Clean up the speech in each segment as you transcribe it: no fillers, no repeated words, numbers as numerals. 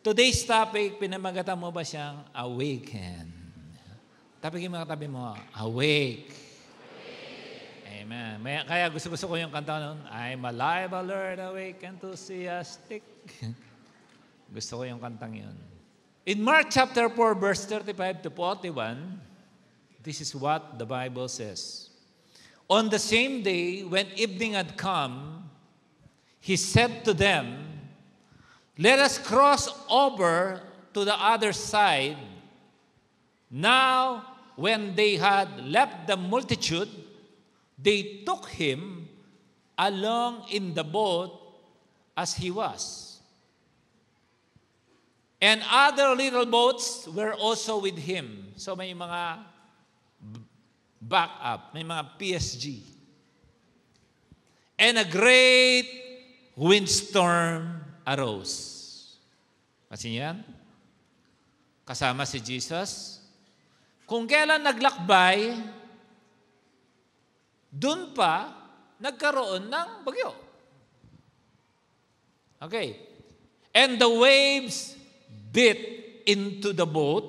Today's topic, pinamagatan mo ba siyang awaken? Tapos yung mga tabi mo, awake. Amen. Kaya gusto ko yung kanta nun, I'm alive, alert, awake, enthusiastic. Gusto ko yung kantang yun. In Mark chapter 4, verse 35 to 41, this is what the Bible says. On the same day, when evening had come, he said to them, let us cross over to the other side. Now, when they had left the multitude, they took him along in the boat as he was. And other little boats were also with him. So may mga backup, may mga PSG. And a great windstorm arose. Kasi yan? Kasama si Jesus. Kung kailan naglakbay, dun pa nagkaroon ng bagyo. Okay. And the waves beat into the boat.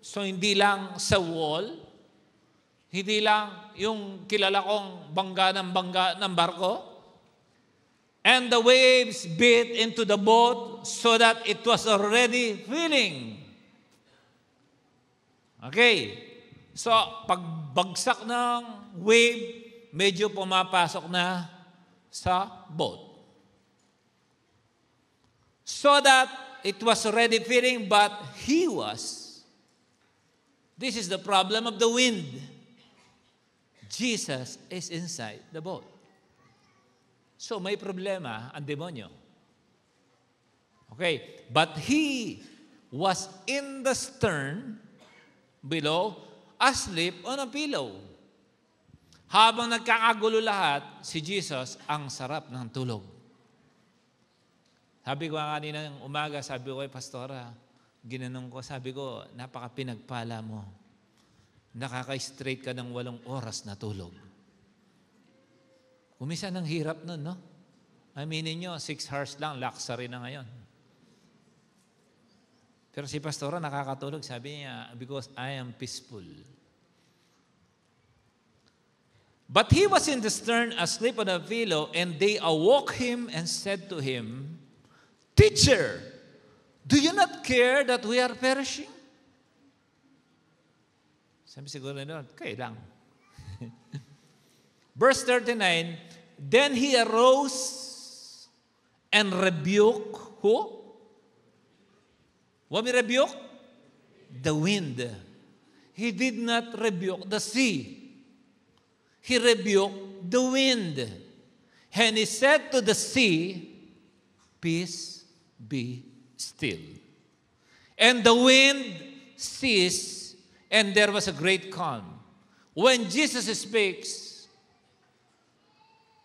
So hindi lang sa wall, hindi lang yung kilala kong bangga ng barko. And the waves beat into the boat so that it was already filling. Okay. So, pagbagsak ng wave, medyo pumapasok na sa boat. So that it was already filling, but he was. This is the problem of the wind. Jesus is inside the boat. So may problema ang demonyo. Okay, but he was in the stern below, asleep on a pillow. Habang nagkakagulo lahat, si Jesus ang sarap ng tulog. Sabi ko kanina ng umaga, sabi ko kay Pastora, ginanong ko, sabi ko, napaka-pinagpala mo. Nakaka-straight ka ng 8 oras na tulog. Umisa ng hirap nun, no? Aminin nyo, 6 hours lang, luxury na ngayon. Pero si Pastora nakakatulog, sabi niya, because I am peaceful. But he was in the stern asleep on a pillow, and they awoke him and said to him, Teacher, do you not care that we are perishing? Sabi siguro nila, kailang. Verse 39, then he arose and rebuked who? What he rebuked? The wind. He did not rebuke the sea. He rebuked the wind. And he said to the sea, peace, be still. And the wind ceased, and there was a great calm. When Jesus speaks,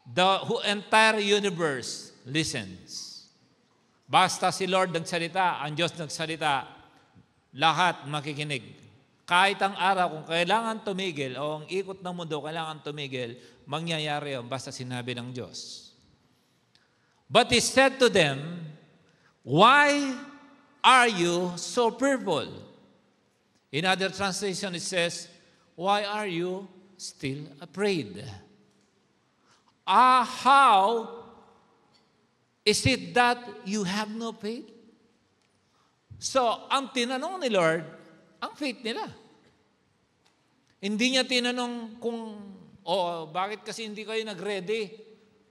the entire universe listens. Basta si Lord nagsalita, ang Diyos nagsalita, lahat makikinig. Kahit ang araw, kung kailangan tumigil, o ang ikot ng mundo, kailangan tumigil, mangyayari yun basta sinabi ng Diyos. But he said to them, why are you so fearful? In other translation, it says, why are you still afraid? How is it that you have no faith? So, ang tinanong ni Lord, ang faith nila. Hindi niya tinanong kung, bakit kasi hindi kayo nag-ready?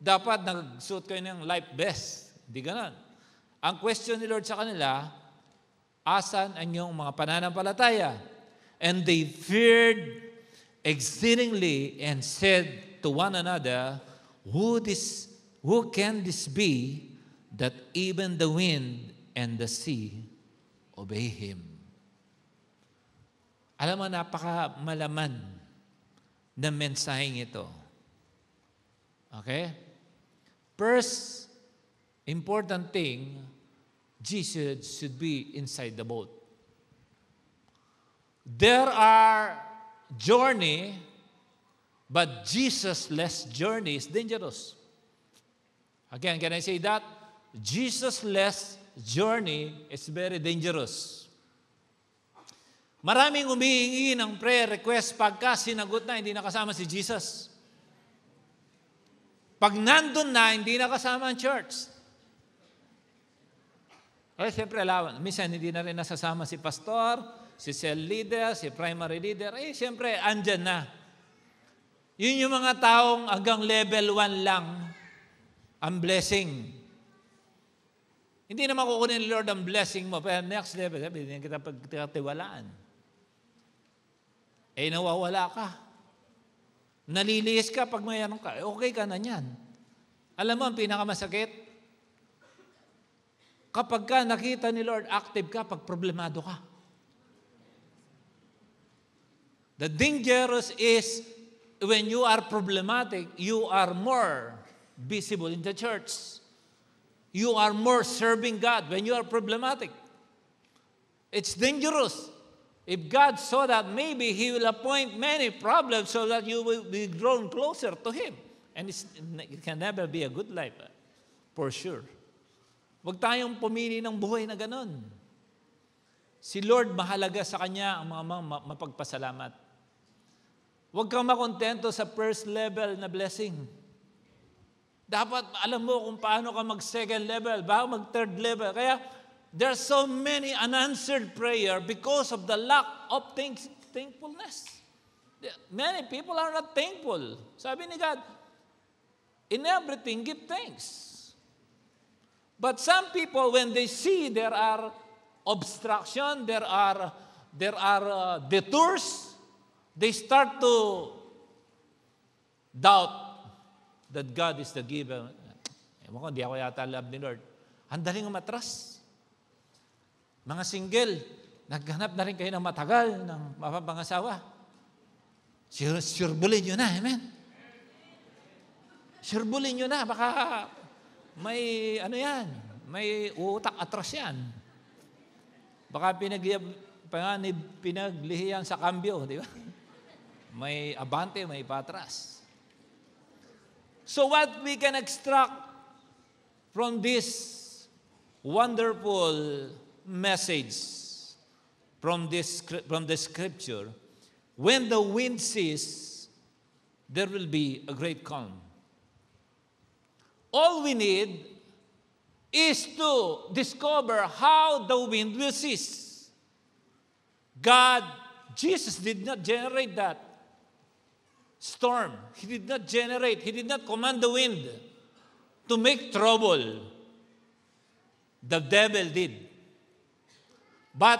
Dapat nag-suit kayo ng life vest. Hindi ganon. Ang question ni Lord sa kanila, asan ang iyong mga pananampalataya? And they feared exceedingly and said to one another, who can this be that even the wind and the sea obey him? Alam mo, napaka-malaman na mensaheng ito. Okay? First important thing, Jesus should be inside the boat. There are journey, but Jesus-less journey is dangerous. Again, can I say that? Jesus-less journey is very dangerous. Maraming humihingi ng prayer request pagka sinagot na, hindi nakasama si Jesus. Pag nandun na, hindi nakasama ang church. Siyempre, minsan hindi na rin nasasama si pastor, si cell leader, si primary leader. Siyempre, andyan na. Yun yung mga taong hanggang level 1 lang ang blessing. Hindi naman kukunin ni Lord ang blessing mo, pero next level, sabi, hindi kita pagkatiwalaan. Nawawala ka. Naliliis ka pag mayroon ka. Okay ka na yan. Alam mo, ang pinakamasakit, kapag ka nakita ni Lord, active ka pag problemado ka. The dangerous is when you are problematic, you are more visible in the church. You are more serving God when you are problematic. It's dangerous. If God saw that, maybe He will appoint many problems so that you will be drawn closer to Him. And it can never be a good life, for sure. Huwag tayong pumili ng buhay na ganon. Si Lord, mahalaga sa Kanya ang mga mapagpasalamat. Huwag kang makontento sa first level na blessing. Dapat alam mo kung paano ka mag-second level, bago mag-third level. Kaya there are so many unanswered prayer because of the lack of thankfulness. Many people are not thankful. Sabi ni God, in everything give thanks. But some people, when they see there are obstruction, there are detours, they start to doubt that God is the giver. Ewan ko, hindi ako yata love ni Lord. Ang daling umatras. Mga single, naghanap na rin kayo ng matagal ng mapapangasawa. Surebulin nyo na, amen? Surebulin nyo na, baka may may utak atras yan. Baka pinaglihiyan sa kambyo, di ba? May abante, may patras. So what we can extract from this wonderful message from the scripture, when the wind ceases, there will be a great calm. All we need is to discover how the wind will cease. Jesus did not generate that storm. He did not command the wind to make trouble. The devil did. But,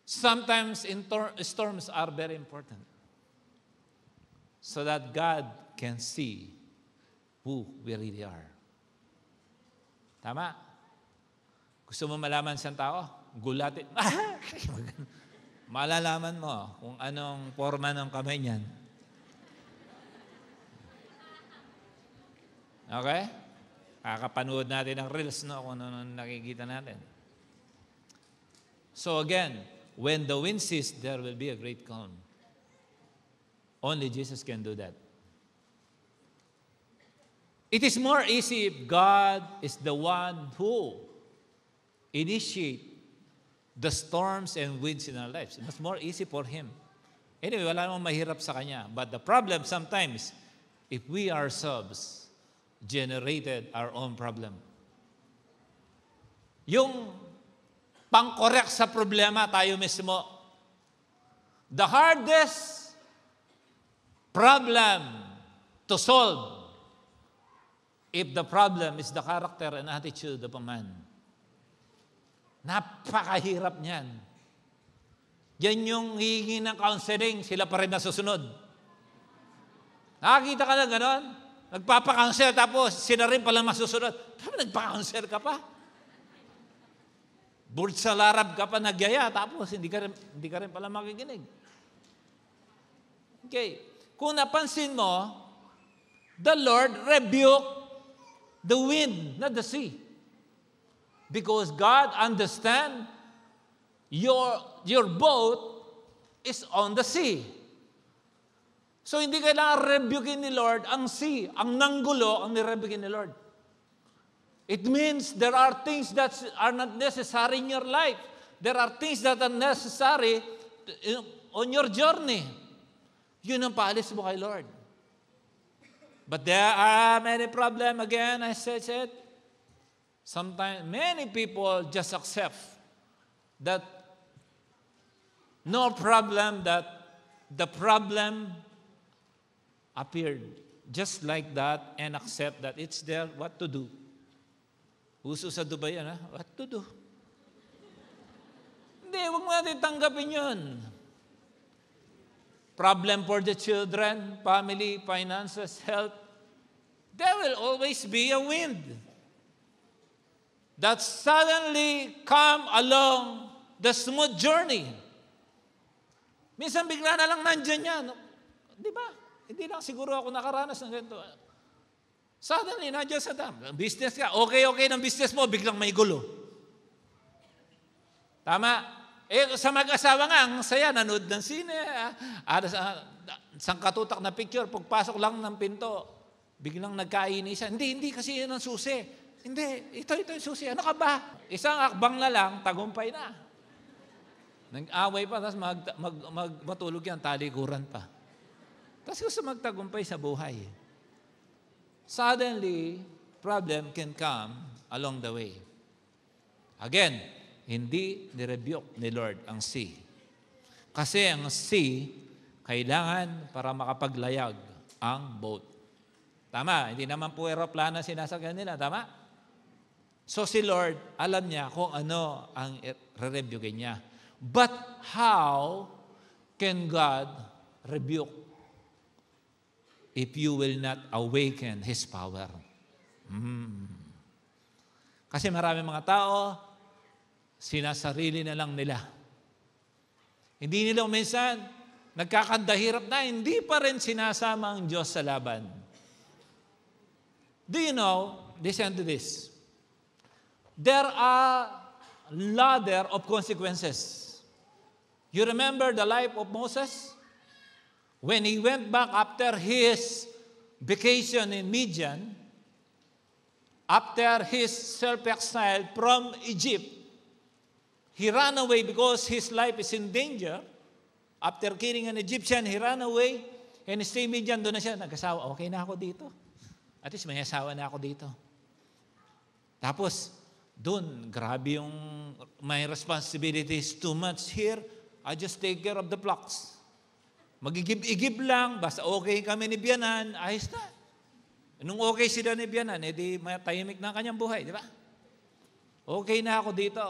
sometimes storms are very important so that God can see who we really are. Tama? Gusto mo malaman siyang tao? Gulatin. Malalaman mo kung anong forma ng kamay niyan. Okay? Kakapanood natin ng reels, no? Kung ano nakikita natin. So again, when the wind ceases, there will be a great calm. Only Jesus can do that. It is more easy if God is the one who initiates the storms and winds in our lives. It's more easy for Him. Anyway, wala namang mahirap sa Kanya. But the problem sometimes, if we ourselves generated our own problem. Yung pang-correct sa problema, tayo mismo. The hardest problem to solve if the problem is the character and attitude of a man. Napakahirap niyan. Yan yung hihingi ng counseling, sila pa rin nasusunod. Nakakita ka na gano'n? Nagpapakansel tapos sila rin pala masusunod. Tapos nagpakansel ka pa. Burd sa larab ka pa nagyaya tapos hindi ka rin pala makikinig. Okay. Kung napansin mo, the Lord rebuked the wind, not the sea. Because God understands your boat is on the sea. So hindi kailangan rebukin ni Lord ang sea. Ang nanggulo ang nirebukin ni Lord. It means there are things that are not necessary in your life. There are things that are necessary on your journey. Yun ang paalis mo kay Lord. But there are many problems. Again, I said, sometimes many people just accept that no problem, that the problem appeared just like that and accept that it's there, what to do. Uso sa Dubai yan, what to do. Hindi, huwag natin tanggapin yun. Problem for the children, family, finances, health. There will always be a wind that suddenly come along the smooth journey. Minsan bigla na lang nandyan yan. Di ba? Hindi lang siguro ako nakaranas ng ganito. Suddenly, nandiyan sa dam. Business ka, okay ng business mo, biglang may gulo. Tama? Sa mag-asawa nga, ang saya, nanood ng sine, sangkatutak na picture, pagpasok lang ng pinto, biglang nagkainisan. Hindi kasi yun ang susi. Hindi, ito yung susi. Ano ka ba? Isang akbang na lang, tagumpay na. Nag-away pa, tapos matulog yan, talikuran pa. Tapos gusto magtagumpay sa buhay. Suddenly, problem can come along the way. Again, hindi nirebuke ni Lord ang sea. Kasi ang sea, kailangan para makapaglayag ang boat. Tama, hindi naman po aeroplano sinasakyan nila, tama? So si Lord, alam niya kung ano ang re-rebuke niya. But how can God rebuke if you will not awaken His power? Kasi marami mga tao, sinasarili na lang nila. Hindi nila minsan, nagkakandahirap na, hindi pa rin sinasama ang Diyos sa laban. Do you know, listen to this, there are ladder of consequences. You remember the life of Moses? When he went back after his vacation in Midian, after his self-exile from Egypt, he ran away because his life is in danger. After killing an Egyptian, he ran away and stay Midian. Doon na siya, nag-asawa, okay na ako dito. At least may asawa na ako dito. Tapos, doon, grabe yung my responsibilities, too much here. I just take care of the flocks. Magigib-igib lang, basta okay kami ni Biyanan, ayos na. Nung okay sila ni Biyanan, edi tahimik na kanyang buhay, di ba? Okay na ako dito.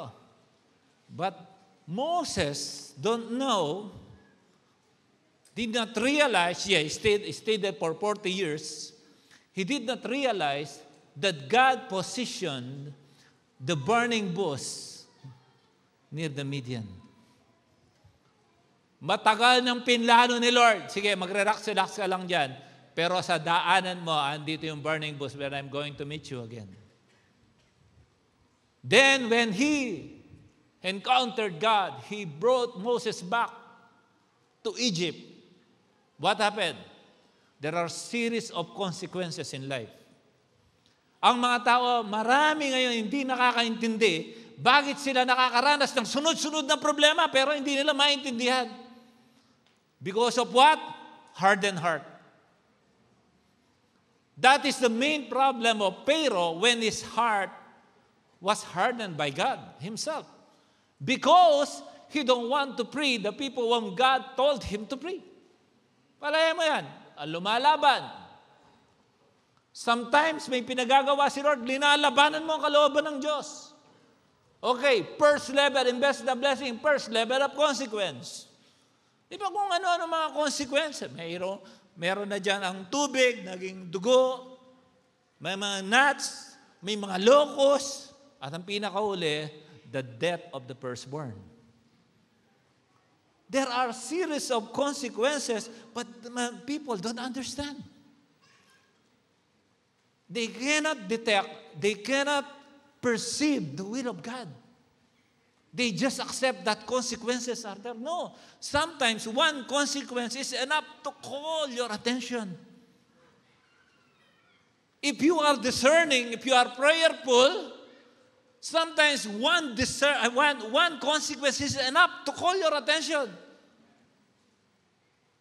But Moses don't know, did not realize, he stayed there for 40 years. He did not realize that God positioned the burning bush near the Midian. Matagal ng pinlano ni Lord. Sige, magre-relax ka lang dyan. Pero sa daanan mo, andito yung burning bush where I'm going to meet you again. Then when he encountered God, he brought Moses back to Egypt. What happened? There are series of consequences in life. Ang mga tao, marami ngayon hindi nakakaintindi bakit sila nakakaranas ng sunod-sunod na problema pero hindi nila maintindihan. Because of what? Hardened heart. That is the main problem of Pharaoh when his heart was hardened by God Himself. Because he don't want to free the people whom God told him to free. Palayan mo yan. Lumalaban. Sometimes may pinagagawa si Lord, linalabanan mo ang kalooban ng Diyos. Okay, first level, invest the blessing, first level of consequence. Di ba kung ano-ano mga consequence? Meron na dyan ang tubig, naging dugo, may mga gnats, may mga locust, at ang pinakauli, the death of the firstborn. There are series of consequences, but people don't understand. They cannot detect, they cannot perceive the will of God. They just accept that consequences are there. No. Sometimes one consequence is enough to call your attention. If you are discerning, if you are prayerful, sometimes one consequence is enough to call your attention.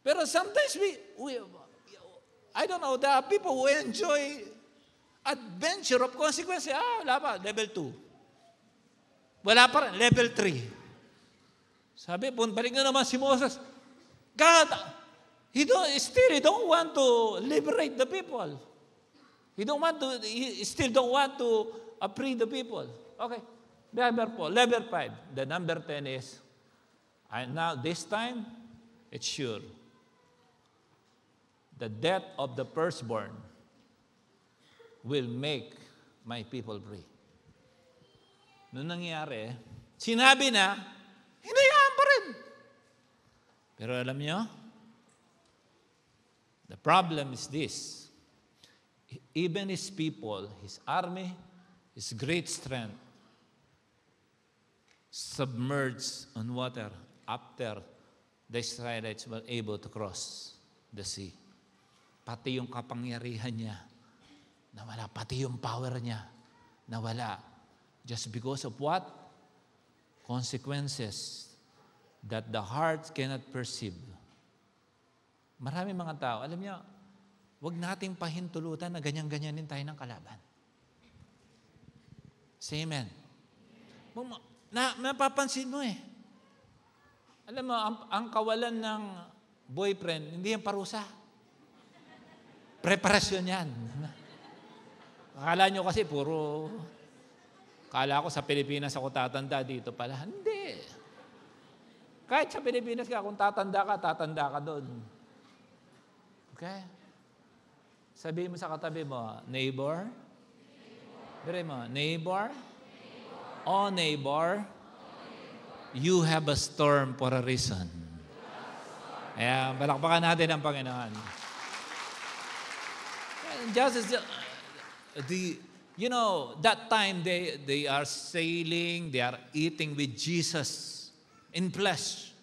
Pero sometimes I don't know, there are people who enjoy adventure of consequence. Wala pa, level 2. Wala pa rin, level 3. Sabi, balik na naman si Moses. God, he don't want to liberate the people. He still don't want to free the people. Okay, level 5. The number 10 is, and now this time, it's sure. The death of the firstborn will make my people free. Noong nangyari, sinabi na, hinayaan pa rin. Pero alam niyo, the problem is this. Even his people, his army, his great strength, submerged on water after the Israelites were able to cross the sea. Pati yung kapangyarihan niya, nawala. Pati yung power niya, nawala. Just because of what? Consequences that the heart cannot perceive. Marami mga tao, alam niyo, huwag nating pahintulutan na ganyan-ganyanin tayo ng kalaban. Say amen. Napapansin mo eh. Alam mo, ang kawalan ng boyfriend, hindi yan parusa. Preparasyon yan. Akala nyo kasi akala ko sa Pilipinas ako tatanda, dito pala. Hindi. Kahit sa Pilipinas ka, kung tatanda ka doon. Okay? Sabihin mo sa katabi mo, neighbor. Dire mo, neighbor. Oh, neighbor. You have a storm for a reason. Kaya, balakpakan natin ang Panginoon. Just that time they are sailing, they are eating with Jesus in flesh.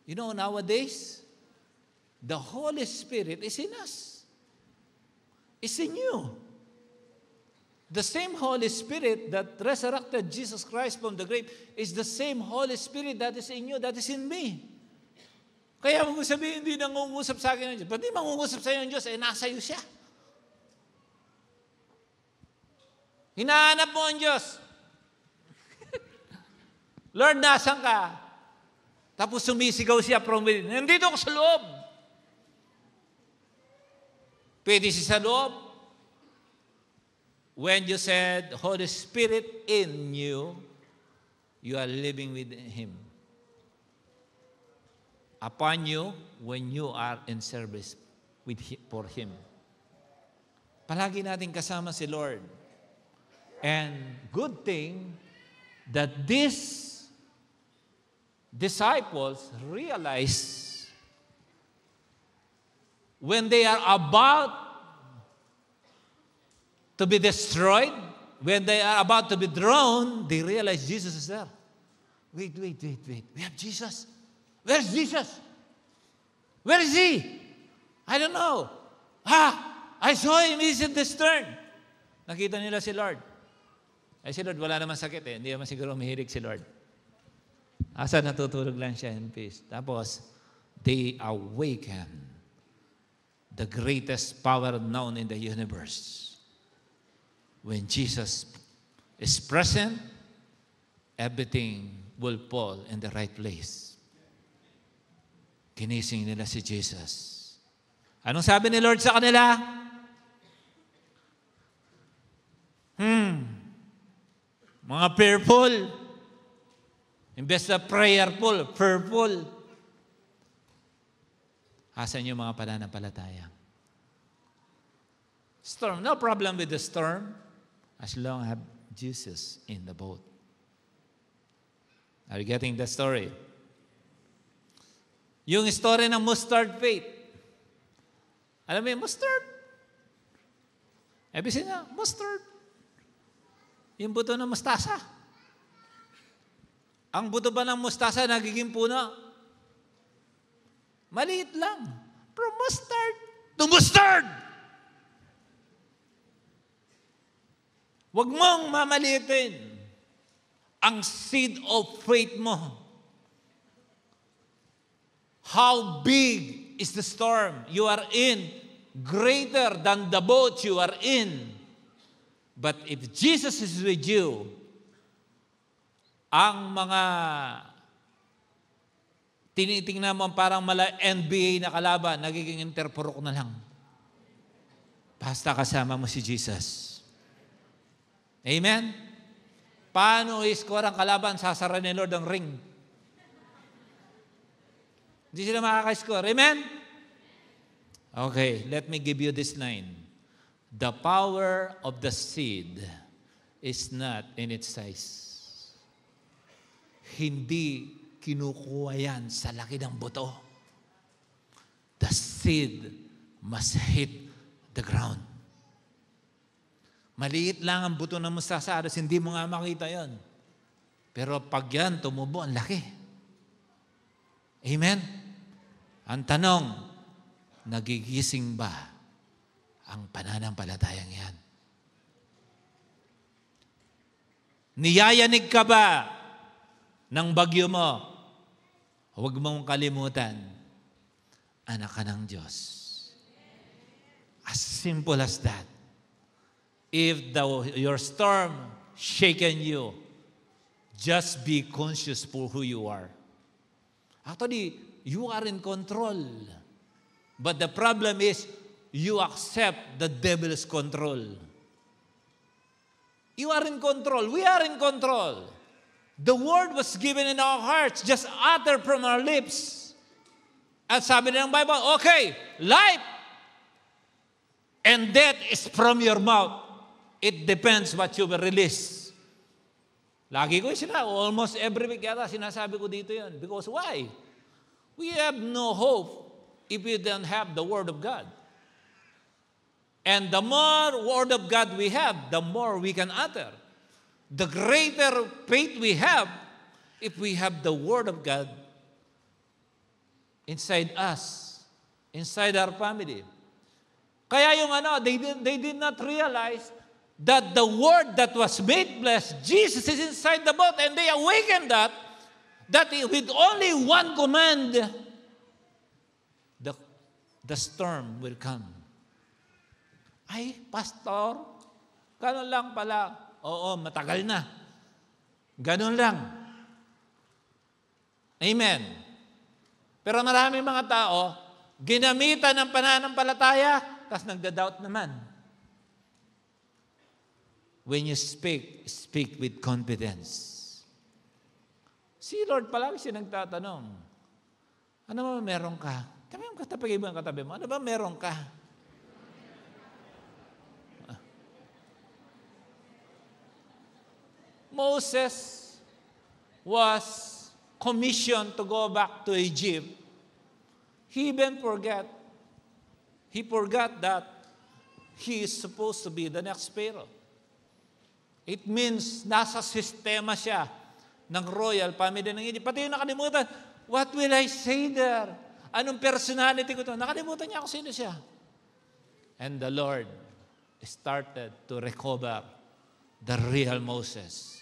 You know, nowadays, the Holy Spirit is in us. It's in you. The same Holy Spirit that resurrected Jesus Christ from the grave is the same Holy Spirit that is in you, that is in me. Kaya kung sabihin, hindi nangungusap sa akin ng Diyos. Pati mangungusap sa iyo ng Diyos, nasa iyo siya. Hinahanap mo ang Diyos. Lord, nasan ka? Tapos sumisigaw siya from within. Nandito ako sa loob. Pwede siya sa loob. When you said, Holy Spirit in you, you are living with Him. Upon you, when you are in service for Him. Palagi natin kasama si Lord. And good thing that these disciples realize when they are about to be destroyed, when they are about to be drowned, they realize Jesus is there. Wait. We have Jesus. Where's Jesus? Where is He? I don't know. I saw Him. He's in the stern. Nakita nila si Lord. Ay si Lord, wala naman sakit eh. Hindi naman siguro mahilig si Lord. Asa natutulog lang siya in peace. Tapos, they awaken the greatest power known in the universe. When Jesus is present, everything will fall in the right place. Kinising nila si Jesus. Anong sabi ni Lord sa kanila? Mga fearful. Imbes na prayerful, fearful. Asan yung mga pananampalataya? Storm. No problem with the storm as long as I have Jesus in the boat. Are you getting the story? Yung story ng mustard faith. Alam mo yung mustard? Sabi na, mustard. Yung buto ng mustasa. Ang buto ba ng mustasa nagiging puno? Maliit lang. From mustard to mustard. Huwag mong mamaliitin ang seed of faith mo. How big is the storm you are in? Greater than the boat you are in. But if Jesus is with you, ang mga tinitingnan mo parang NBA na kalaban, nagiging interpurok na lang. Basta kasama mo si Jesus. Amen? Paano i-score ang kalaban? Sasara ni Lord ang ring. Hindi sila makaka-score. Amen? Okay, let me give you this line. The power of the seed is not in its size. Hindi kinukuha yan sa laki ng buto. The seed must hit the ground. Maliit lang ang buto ng mustasa, hindi mo nga makita yon. Pero pag yan, tumubo, ang laki. Amen? Ang tanong, nagigising ba ang pananampalatayang yan? Niyayanig ka ba ng bagyo mo? Huwag mong kalimutan, anak ka ng Diyos. As simple as that. If your storm shaken you, just be conscious for who you are. Actually, you are in control. But the problem is, you accept the devil's control. You are in control. We are in control. The word was given in our hearts, just uttered from our lips. At sabi ng Bible, okay, life and death is from your mouth. It depends what you will release. Lagi ko almost every week yata sinasabi ko dito yan. Because why? We have no hope if we don't have the Word of God. And the more Word of God we have, the more we can utter. The greater faith we have if we have the Word of God inside us, inside our family. Kaya yung they did not realize that the Word that was made flesh, Jesus is inside the boat, and they awakened that with only one command, the storm will come. Ay, pastor, ganun lang pala. Oo, matagal na. Ganun lang. Amen. Pero maraming mga tao, ginamitan ng pananampalataya, tapos nagda-doubt naman. When you speak, speak with confidence. Si Lord palagi siya nagtatanong, ano ba meron ka? Katabi mo ang katabi mo, ano ba meron ka? Moses was commissioned to go back to Egypt. He even forgot that he is supposed to be the next Pharaoh. It means nasa sistema siya ng royal family ng Egypt. Pati yung nakalimutan, what will I say there? Anong personality ko to? Nakalimutan niya kung sino siya. And the Lord started to recover the real Moses.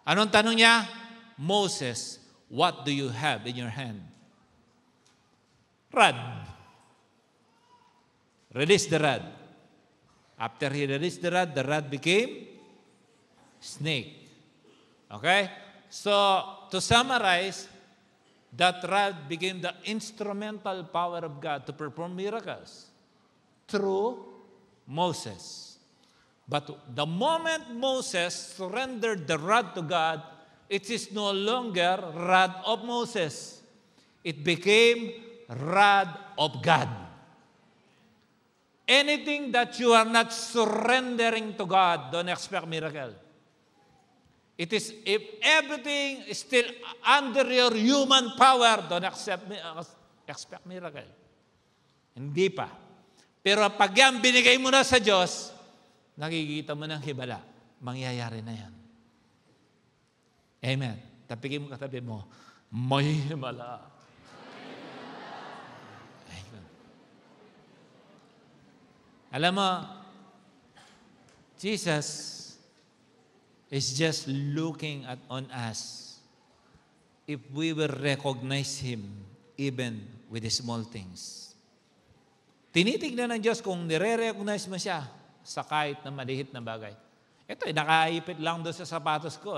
Anong tanong niya? Moses, what do you have in your hand? Rod. Release the rod. After he released the rod became snake. Okay? So, to summarize, that rod became the instrumental power of God to perform miracles through Moses. But the moment Moses surrendered the rod to God, it is no longer rod of Moses. It became rod of God. Anything that you are not surrendering to God, don't expect miracle. It is, if everything is still under your human power, don't expect miracle. Hindi pa. Pero pag yan binigay mo na sa Diyos, nakikita mo ng hibala, mangyayari na yan. Amen. Tapikin mo katabi mo, may himala. Amen. Alam mo, Jesus is just looking on us if we will recognize Him even with the small things. Tinitignan ng Diyos kung nire-recognize mo siya sa kahit na malihit na bagay. Ito, nakaipit lang doon sa sapatos ko.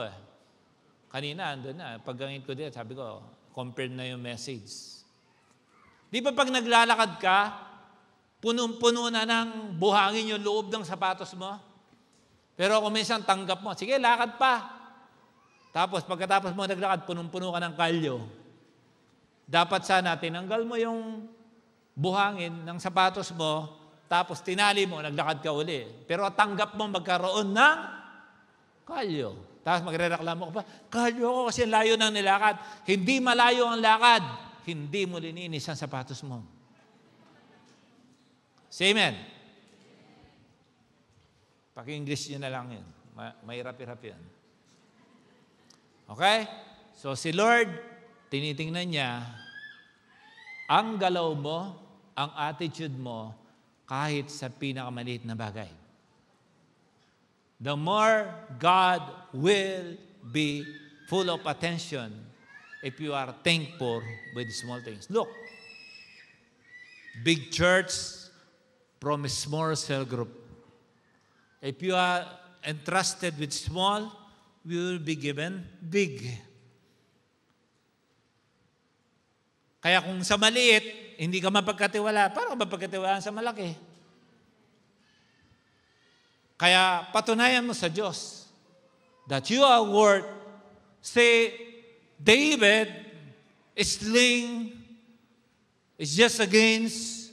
Kanina, andun na. Paggangin ko din, sabi ko, compare na yung message. Di ba pag naglalakad ka, punong-puno na ng buhangin yung loob ng sapatos mo? Pero kung minsan tanggap mo, sige, lakad pa. Tapos pagkatapos mo naglakad, punong-puno ka ng kalyo. Dapat sana, tinanggal mo yung buhangin ng sapatos mo, tapos tinali mo, naglakad ka uli. Pero tanggap mo magkaroon ng kalyo. Tapos magre-reklamo ka pa, kalyo ko kasi layo ng nilakad. Hindi malayo ang lakad. Hindi mo lininis ang sapatos mo. Say amen. Paki-English nyo na lang yun. Mahirap-hirap yan. Okay? So si Lord, tinitingnan niya ang galaw mo, ang attitude mo, kahit sa pinakamaliit na bagay. The more God will be full of attention if you are thankful with small things. Look, big church from a small cell group. If you are entrusted with small, you will be given big. Kaya kung sa maliit, hindi ka mapagkatiwala, paano ka mapagkatiwalaan sa malaki? Kaya patunayan mo sa Diyos that you are worth. Say, David is sling, is just against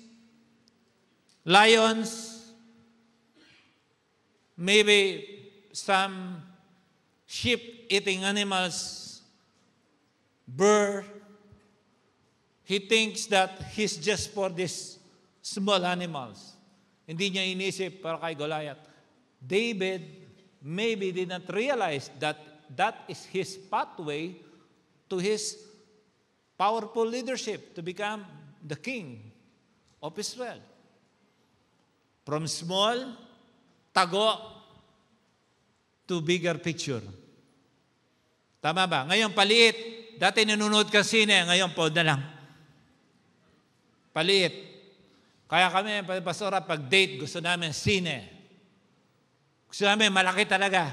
lions, maybe some sheep-eating animals, bird. He thinks that he's just for these small animals. Hindi niya inisip para kay Goliath. David maybe did not realize that that is his pathway to his powerful leadership to become the king of Israel. From small, tago, to bigger picture. Tama ba? Ngayon, paliit. Dati nanonood ka sine, ngayon pod na lang. Paliit. Kaya kami, pastora, pag date, gusto namin sine. Gusto namin malaki talaga.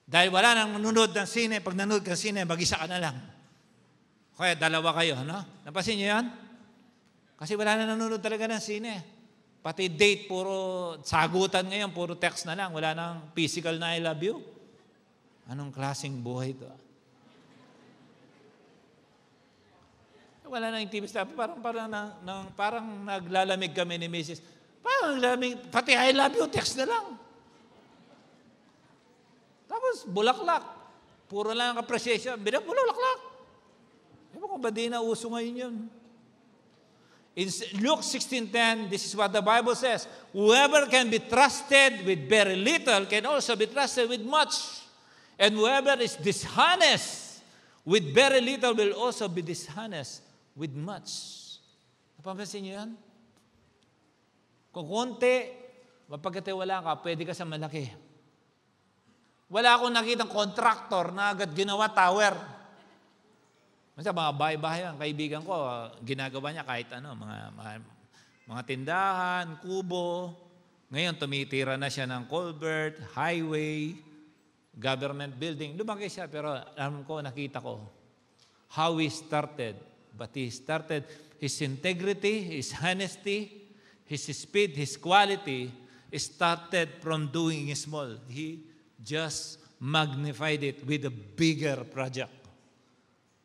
Dahil wala nang nanonood ng sine, pag nanonood ka sine, mag-isa ka na lang. Kaya dalawa kayo, no? Napasin niyo yan? Kasi wala na nanonood talaga ng sine. Pati date, puro sagutan ngayon, puro text na lang. Wala nang physical na I love you. Anong klaseng buhay ito? Wala nang intimacy. Parang naglalamig kami ni Mrs. Parang naglalamig, pati I love you, text na lang. Tapos, bulaklak. Puro lang ang appreciation. Bulaklak. Ewan ko ba di na uso ngayon yun? In Luke 16:10, this is what the Bible says. Whoever can be trusted with very little can also be trusted with much. And whoever is dishonest with very little will also be dishonest with much. Napapansin niyo yan? Kung konti, mapagkatiwala ka, pwede ka sa malaki. Wala akong nakitang contractor na agad ginawa tower. Minsan mga bahay-bahay, ang kaibigan ko, ginagawa niya kahit ano, mga tindahan, kubo. Ngayon, tumitira na siya ng culvert, highway, government building. Lumaki siya, pero alam ko, nakita ko how he started. But he started, his integrity, his honesty, his speed, his quality, started from doing small. He just magnified it with a bigger project.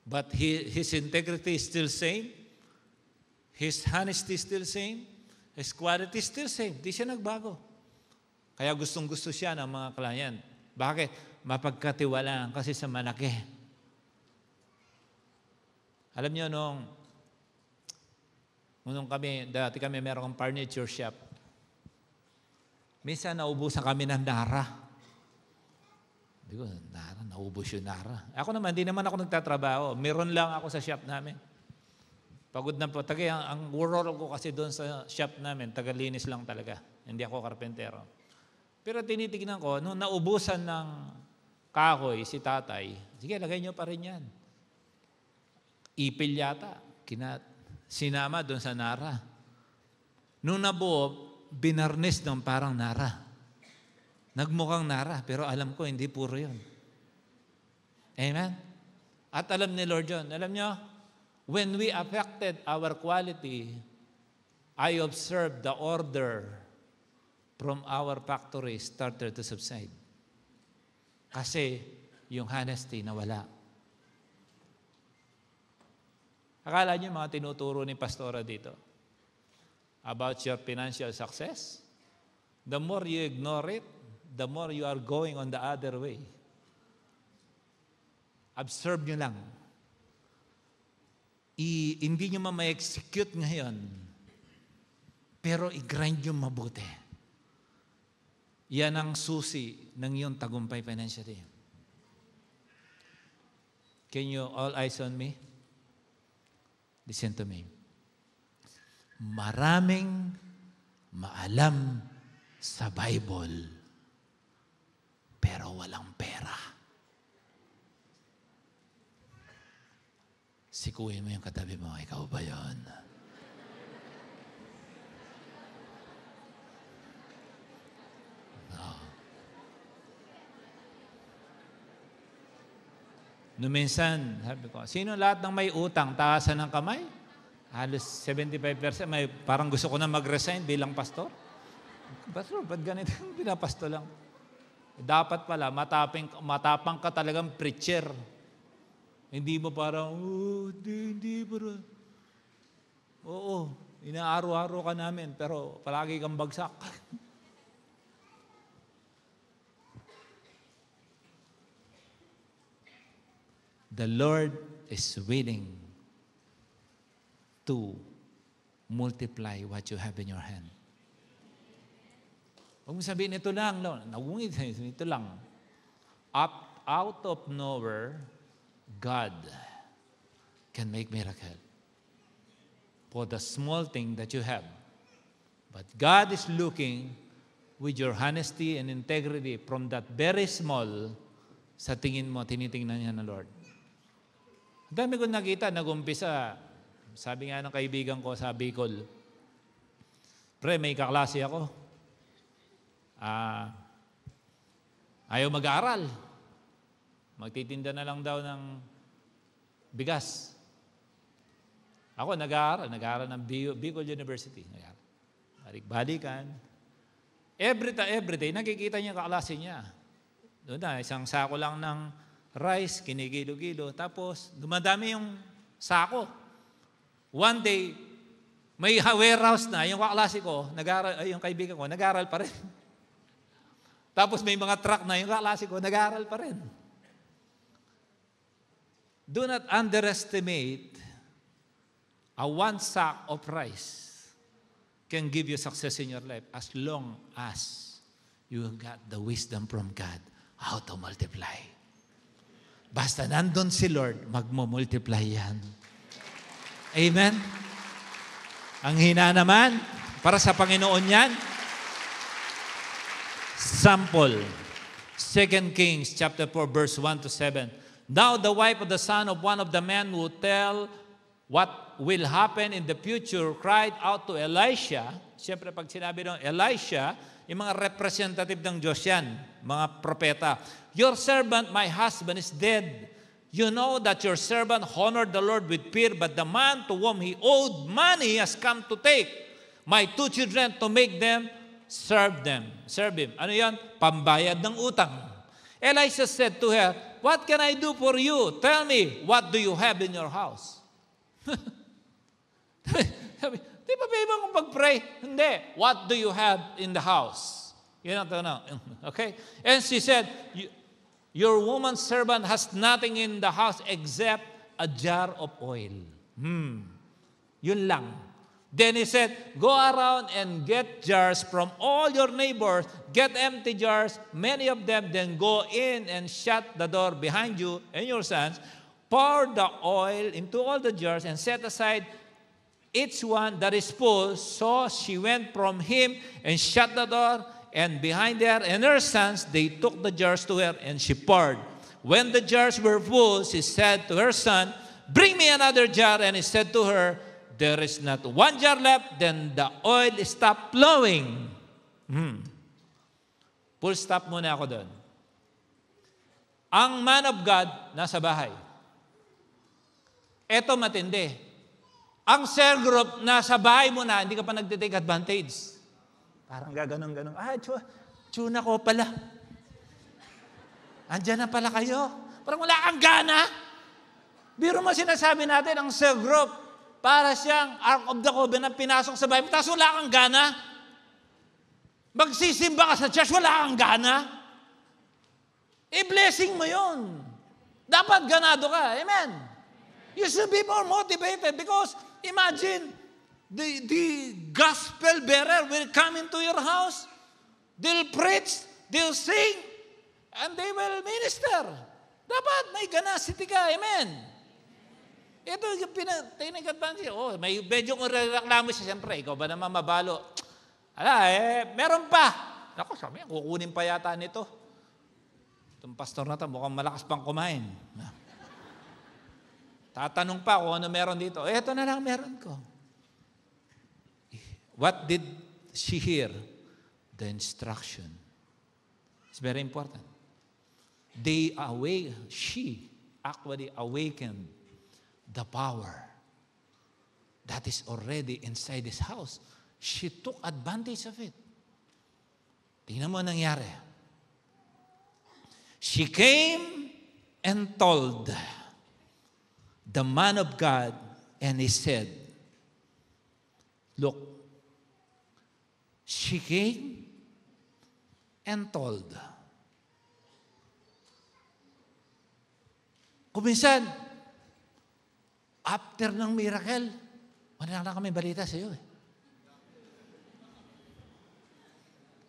But his integrity is still same. His honesty is still same. His quality is still same. Di siya nagbago. Kaya gustong-gusto siya ng mga client. Bakit? Mapagkatiwalaan kasi sa malaki. Alam niyo, nung dati kami merong furniture shop. Minsan naubusan kami ng nara. Hindi ko, naubos yung nara. Ako naman, hindi naman ako nagtatrabaho. Meron lang ako sa shop namin. Pagod na po. Ang role ko kasi doon sa shop namin, tagalinis lang talaga. Hindi ako karpentero. Pero tinitignan ko, nung naubusan ng kahoy si tatay, sige, lagay nyo pa rin yan. Ipil yata, sinama doon sa nara. Nung nabuo, binarnis ng parang nara. Nagmukhang nara, pero alam ko, hindi puro yun. Amen? At alam ni Lord yun. Alam nyo, when we affected our quality, I observed the order from our factory started to subside. Kasi yung honesty nawala. Akala niyo mga tinuturo ni Pastora dito about your financial success? The more you ignore it, the more you are going on the other way. Observe nyo lang. Hindi nyo ma-execute ngayon, pero i-grind nyo mabuti. Yan ang susi ng iyong tagumpay financially. Can you all eyes on me? Listen to me. Maraming maalam sa Bible, pero walang pera. Sikuhin mo yung katabi mo, ikaw ba yun? No. Noong minsan, sabi ko, sino lahat ng may utang, taasan ng kamay? Halos 75%. Parang gusto ko na mag-resign bilang pastor. Pastor, ba't ganito? Pinapasto lang. Dapat pala, matapang ka talagang preacher. Hindi mo parang, hindi bro. Oo, inaaro-aro ka namin, pero palagi kang bagsak. The Lord is willing to multiply what you have in your hand. Huwag mo sabihin, ito lang. Ito lang. Out of nowhere, God can make miracle for the small thing that you have. But God is looking with your honesty and integrity from that very small, sa tingin mo, tinitingnan niya ng Lord. Ang dami ko nakita, nag-umpisa, sabi nga ng kaibigan ko sa Bicol, pre, may kaklase ako. Ayaw mag-aaral. Magtitinda na lang daw ng bigas. Ako, nag-aaral ng Bicol University. Balik-balikan. Every day, nakikita niya kaklase niya. Doon na, isang sako lang ng rice, kinigilo-gilo. Tapos, dumadami yung sako. One day, may warehouse na, yung kaklase ko, yung kaibigan ko, nag-aaral pa rin. Tapos may mga truck na, yung kaklase ko, nag-aaral pa rin. Do not underestimate one sack of rice can give you success in your life as long as you got the wisdom from God how to multiply. Basta nandun si Lord, magmo-multiply yan. Amen? Ang hina naman, para sa Panginoon yan. Sample, 2 Kings chapter 4, verse 1 to 7. Now the wife of the son of one of the men who tell what will happen in the future cried out to Elisha. Siyempre, pag sinabi ng Elisha, yung mga representative ng Diyos yan, mga propeta. Your servant, my husband, is dead. You know that your servant honored the Lord with fear, but the man to whom he owed money has come to take my 2 children to make them serve him. Ano yan? Pambayad ng utang. Elisha said to her, what can I do for you? Tell me, what do you have in your house? Sabi, di ba ba kung pag-pray? Hindi. What do you have in the house? You know. Okay? And she said, your woman servant has nothing in the house except a jar of oil. Yun lang. Then he said, go around and get jars from all your neighbors. Get empty jars, many of them. Then go in and shut the door behind you and your sons. Pour the oil into all the jars and set aside each one that is full. So she went from him and shut the door and behind her and her sons, they took the jars to her, and she poured. When the jars were full, she said to her son, bring me another jar. And he said to her, there is not one jar left. Then the oil stopped flowing. Full stop muna ako doon. Ang man of God, nasa bahay. Eto matindi. Ang cell group, nasa bahay mo na, hindi ka pa nagtitake advantage. Parang gaganon-ganon. Tuna ko pala. Andyan na pala kayo. Parang wala kang gana. Biro mo sinasabi natin, ang cell group, para siyang Ark of the Covenant, pinasok sa bahay mo, tapos wala kang gana. Magsisimba ka sa church, wala kang gana. I-blessing mo yun. Dapat ganado ka. Amen. You should be more motivated because imagine, the gospel bearer will come into your house, they'll preach, they'll sing, and they will minister. Dapat may ganasity ka. Amen. Ito yung pinag-advance. May medyo kung reklamo siya, siyempre, ikaw ba naman mabalo? Meron pa. Ako, sabi niya, kukunin pa yata nito. Itong pastor na ito, mukhang malakas pang kumain. Tatanong pa kung ano meron dito. Ito na lang meron ko. What did she hear? The instruction. It's very important. She actually awakened the power that is already inside this house. She took advantage of it. Tingnan mo ang nangyari. She came and told the man of God, and he said, look, she came and told. Kuminsan, after ng miracle, wala na kami balita sa iyo eh.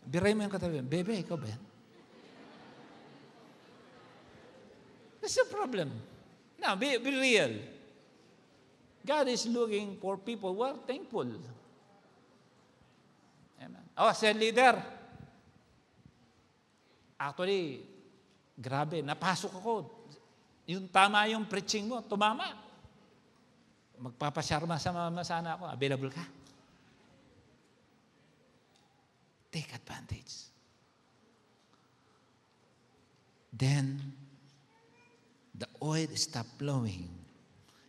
Biray mo yung katabi, bebe, ikaw ba yan? That's the problem. Now, be real. God is looking for people who are thankful. Amen. Cell leader. Actually, grabe, napasok ako. Yung tama yung preaching mo, tumama. Magpapasyarma sa mama sana ako. Available ka? Take advantage. Then, the oil stopped flowing.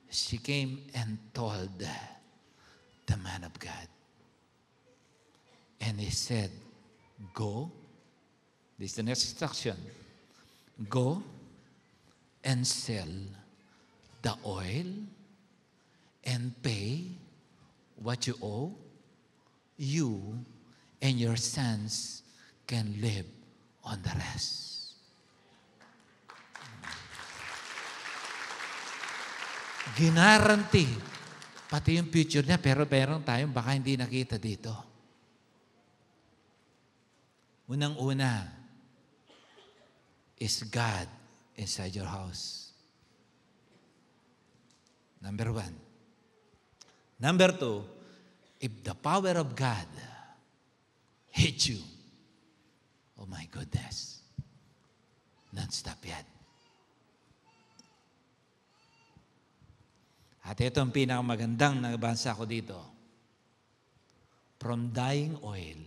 She came and told the man of God. And he said, go. This is the next instruction. Go and sell the oil and pay what you owe. You and your sons can live on the rest. Ginaranti. Pati yung future niya, pero meron tayong baka hindi nakita dito. Unang-una is God inside your house. Number 1. Number 2, if the power of God hits you, oh my goodness, non-stop yan. At ito ang pinakamagandang nabasa ko dito. From dying oil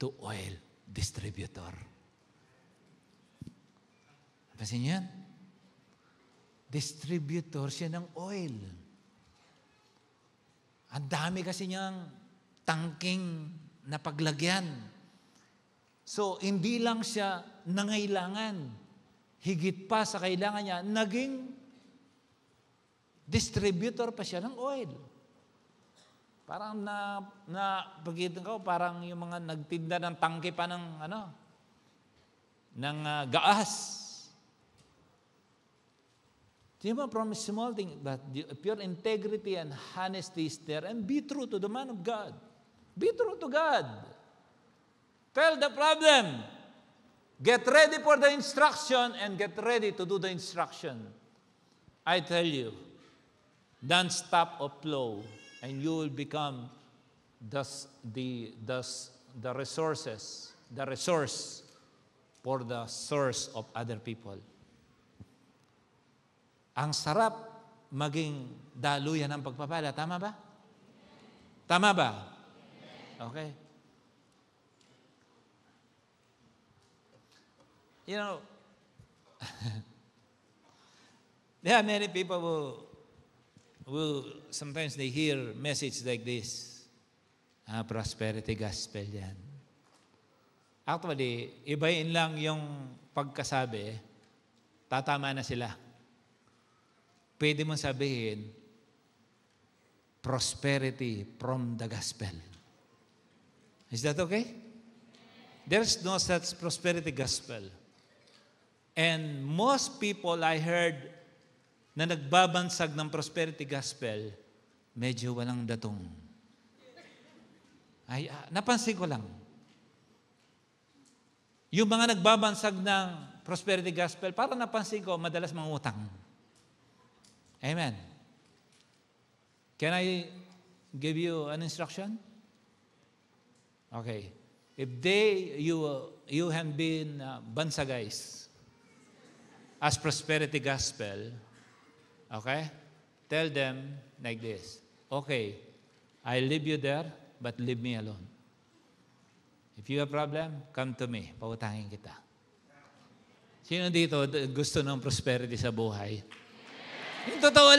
to oil distributor. Kasi niyan, distributor siya ng oil. Ang dami kasi niyang tangking na paglagyan. So, hindi lang siya nangailangan. Higit pa sa kailangan niya, naging distributor pa siya ng oil. Parang pagitan ko, parang yung mga nagtinda ng tangke pa ng gaas. From a small thing, but pure integrity and honesty is there, and be true to the man of God. Be true to God. Tell the problem. Get ready for the instruction and get ready to do the instruction. I tell you, don't stop or flow, and you will become the the resource for the source of other people. Ang sarap maging daluyan ng pagpapala. Tama ba? Tama ba? Okay. You know, there are many people who sometimes they hear message like this. Prosperity gospel yan. Actually, ibahin lang yung pagkasabi, tatama na sila. Pwede mong sabihin, prosperity from the gospel. Is that okay? There's no such prosperity gospel. And most people I heard na nagbabansag ng prosperity gospel, medyo walang datong. Napansin ko lang. Yung mga nagbabansag ng prosperity gospel, parang napansin ko, madalas mangutang. Amen. Can I give you an instruction? Okay. If you have been bansagais as prosperity gospel, okay, tell them like this. Okay, I leave you there, but leave me alone. If you have problem, come to me. Pautangin kita. Sino dito gusto ng prosperity sa buhay? Yung totoo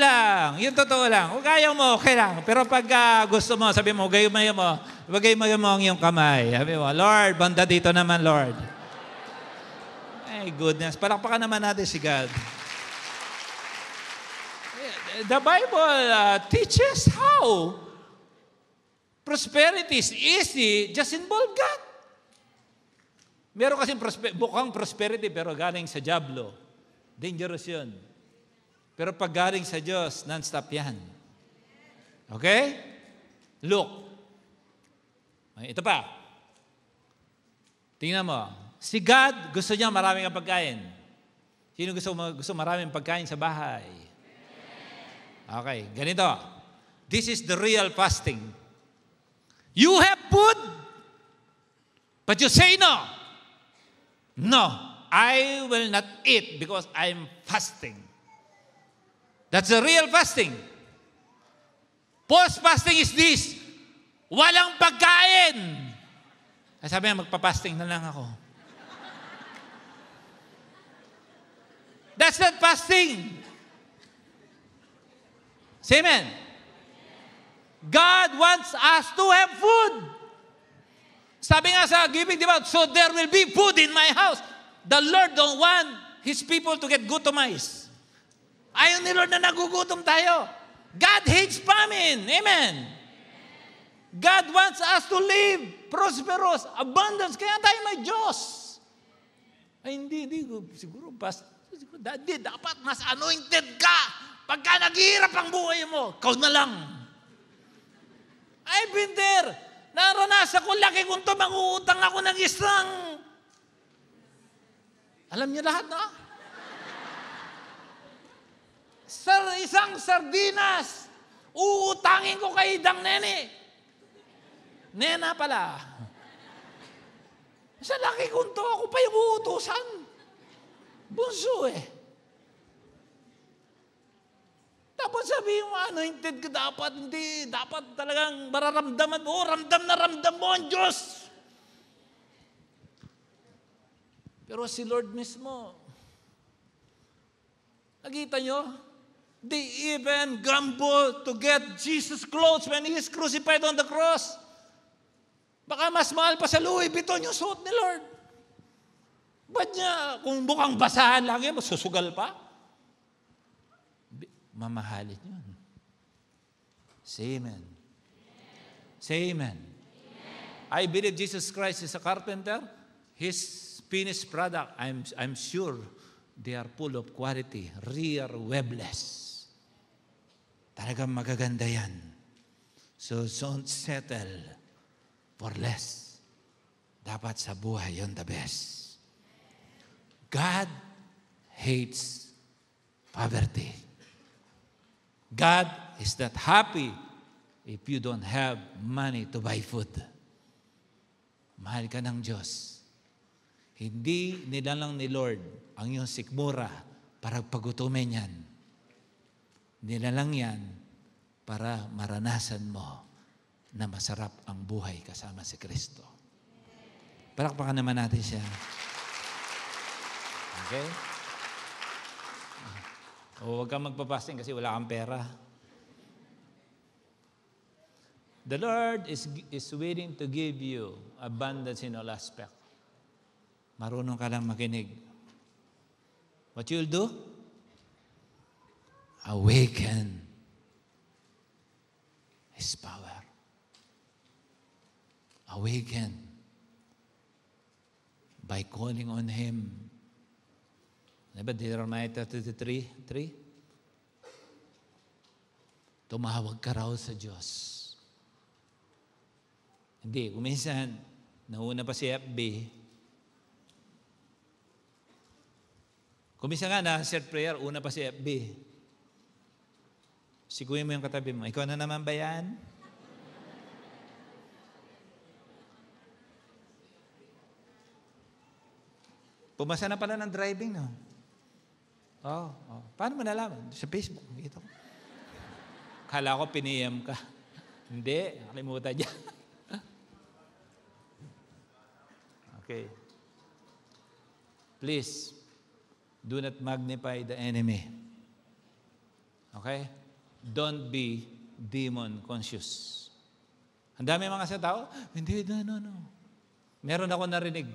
lang. Kung ayaw mo, okay lang. Pero pag gusto mo, sabi mo, bagay mo ang iyong kamay. Sabi mo, Lord, banda dito naman, Lord. My goodness. Palakpakan naman natin si God. The Bible teaches how prosperity is easy, just involve God. Meron kasing bukang prosperity pero galing sa diablo. Dangerous yun. Pero pag galing sa Diyos, non-stop yan. Okay? Look. Ito pa. Tingnan mo. Si God, gusto niya maraming pagkain. Sino gusto maraming pagkain sa bahay? Okay, ganito. This is the real fasting. You have food, but you say no. No, I will not eat because I'm fasting. That's the real fasting. False fasting is this. Walang pagkain. Sabi niya, magpa-fasting na lang ako. That's not fasting. Say amen. God wants us to have food. Sabi nga sa giving, di ba? So there will be food in my house. The Lord don't want His people to get gutomized. Ayaw ni Lord na nagugutom tayo. God hates famine. Amen. God wants us to live prosperous, abundance. Kaya tayo may Diyos. Ay, hindi. Siguro, dapat mas anointed ka. Pagka naghihirap ang buhay mo, ikaw na lang. I've been there. Naranasan ko, laki kong manguutang ako ng isang. Alam niyo lahat, no? Isang sardinas, uutangin ko kay Dang Nene. Nena pala. Sa laki kong to, ako pa yung uutusan. Bunso eh. Dapat sabihin mo, anointed ka dapat, hindi. Dapat talagang mararamdaman mo. Ramdam na ramdam mo ang Diyos. Pero si Lord mismo, nakita nyo? They even gamble to get Jesus' clothes when He is crucified on the cross. Baka mas mahal pa sa Louis Vuitton yung suot ni Lord. Ba't niya, kung bukang basahan lang yun, masusugal pa? Mamahalin yun. Say amen. Say amen. I believe Jesus Christ is a carpenter. His finished product, I'm sure, they are full of quality, rare, webless. Talagang magaganda yan. So don't settle for less. Dapat sa buhay yun the best. God hates poverty. God is not happy if you don't have money to buy food. Mahal ka ng Diyos. Hindi nilalang ni Lord ang iyong sikmura para pagutumin yan. Nilalang yan para maranasan mo na masarap ang buhay kasama si Kristo. Palakpakan naman natin siya. Okay? O huwag kang magpapasting kasi wala kang pera. The Lord is willing to give you abundance in all aspects. Marunong ka lang makinig. What you'll do? Awaken His power. Awaken by calling on Him. Diba, Jeremiah 33:3? Tumawag ka raw sa Diyos. Hindi, kuminsan, nauna pa si FB. Kuminsan nga na, share prayer, una pa si FB. Siguin mo yung katabi mo, ikaw na naman ba yan? Pumasa na pala ng driving, no? Oh. Paano mo nalaman? Sa Facebook, makita ko. Kala ko piniyam ka. Hindi, nakalimutan niya. Okay. Please, do not magnify the enemy. Okay? Don't be demon conscious. Ang dami mga sa tao, hindi, no. Meron ako narinig.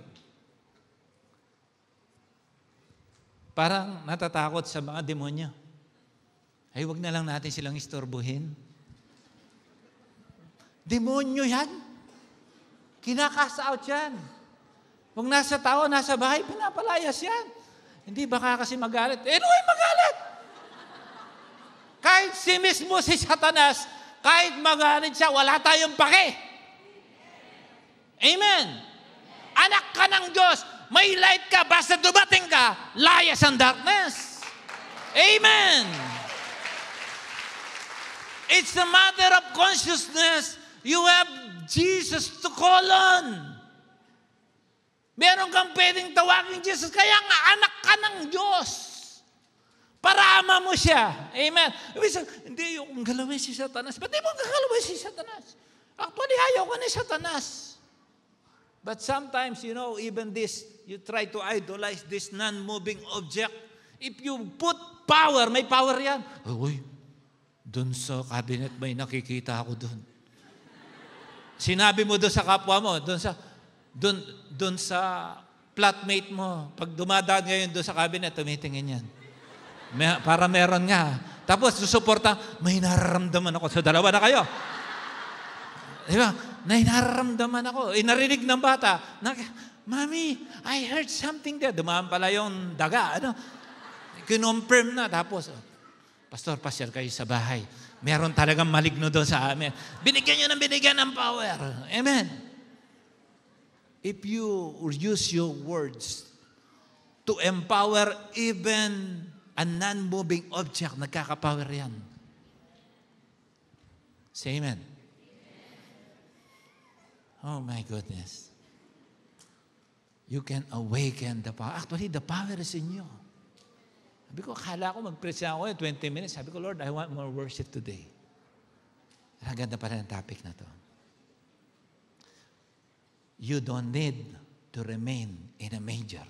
Parang natatakot sa mga demonyo. Ay, wag na lang natin silang istorbohin. Demonyo yan. Kinakasa-out yan. Kung nasa tao, nasa bahay, pinapalayas yan. Hindi baka kasi magalit. Anyway, magalit! Kahit si mismo si Satanas, kahit magalit siya, wala tayong pake. Amen. Anak ka ng Diyos, may light ka, basta dumating ka, layas ang darkness. Amen. It's a matter of consciousness. You have Jesus to call on. Meron kang pwedeng tawagin Jesus, kaya nga anak ka ng Diyos. Para ama mo siya. Amen. Hindi yung galawin si Satanas. Ba't di mo gagalawin si Satanas? Actually, ayaw ka ni Satanas. But sometimes, even this, you try to idolize this non-moving object. If you put power, may power yan. Uy, dun sa cabinet may nakikita ako dun. Sinabi mo dun sa kapwa mo, dun sa flatmate mo, pag dumadaan ngayon dun sa cabinet, tumitingin yan. Para meron nga. Tapos susuporta, may nararamdaman ako. So dalawa na kayo. Diba? May nararamdaman ako. Narinig ng bata. Mami, I heard something there. Dumaan pala yung daga. Kinonfirm na. Tapos, Pastor, pasyal kayo sa bahay. Meron talagang maligno doon sa amin. Binigyan nyo ng power. Amen. If you use your words to empower even a non-moving object, nagkakapower yan. Say amen. Oh my goodness. You can awaken the power. Actually, the power is in you. Sabi ko, akala ko mag-preach ako 20 minutes. Sabi ko, Lord, I want more worship today. Ang ganda pala ng topic na to. You don't need to remain in a manger.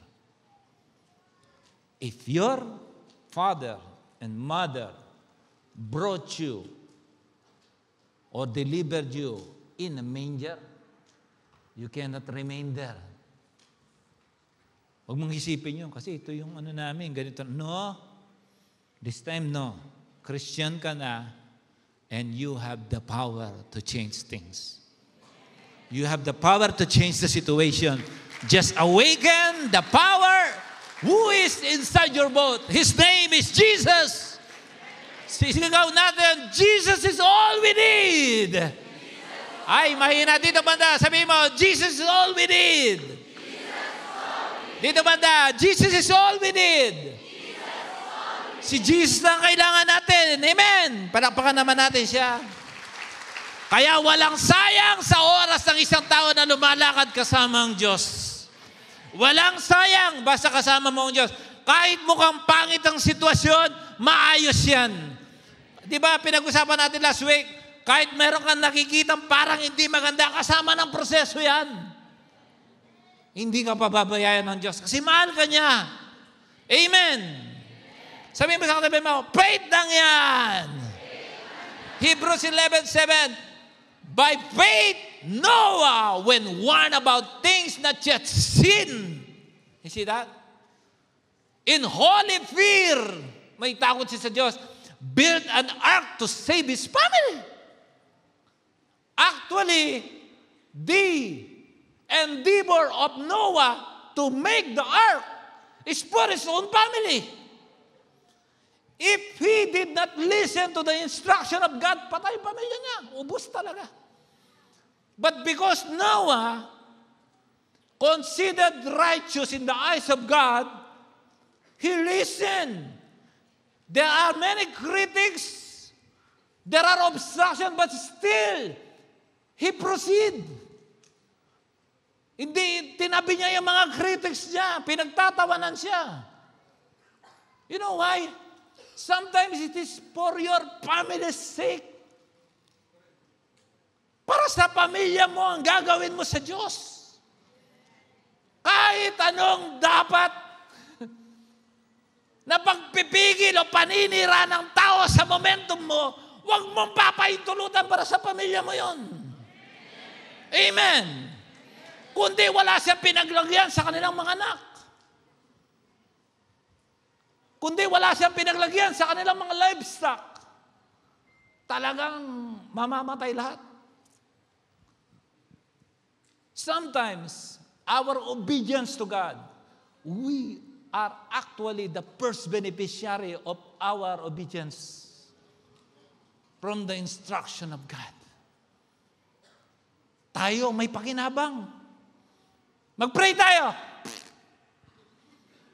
If your father and mother brought you or delivered you in a manger, you cannot remain there. Huwag mong isipin yun kasi ito yung namin, ganito. No. This time, no. Christian ka na and you have the power to change things. You have the power to change the situation. Just awaken the power who is inside your boat. His name is Jesus. Sisigaw natin, Jesus is all we need. Ay, mahina dito banda. Sabihin mo, Jesus is all we need. Dito banda, Jesus is all we need. Si Jesus lang kailangan natin. Amen. Palakpakan naman natin siya. Kaya walang sayang sa oras ng isang tao na lumalakad kasama ang Diyos. Walang sayang basta kasama mo ang Diyos. Kahit mukhang pangit ang sitwasyon, maayos yan. Di ba, pinag-usapan natin last week, kahit meron kang nakikitang parang hindi maganda, kasama ng proseso yan. Hindi ka pababayaan ng Diyos kasi mahal ka niya. Amen. Sabihin mo sa katabi mo, faith lang yan. Hebrews 11:7, by faith, Noah, when warned about things not yet seen, you see that? In holy fear, may takot siya sa Diyos, built an ark to save his family. Actually, the endeavor of Noah to make the ark is for his own family. If he did not listen to the instruction of God, patay pamilya niya. Ubus talaga. But because Noah considered righteous in the eyes of God, he listened. There are many critics. There are obstructions, but still, he proceeded. Hindi, tinabi niya yung mga critics niya. Pinagtatawanan siya. You know why? Sometimes it is for your family's sake. Para sa pamilya mo ang gagawin mo sa Diyos. Kahit anong dapat na pagpipigil o paninira ng tao sa momentum mo, huwag mong papaintulutan para sa pamilya mo yon. Amen. Kundi wala siyang pinaglagyan sa kanilang mga anak. Kundi wala siyang pinaglagyan sa kanilang mga livestock. Talagang mamamatay lahat. Sometimes, our obedience to God, we are actually the first beneficiary of our obedience from the instruction of God. Tayo may pakinabang. Mag-pray tayo.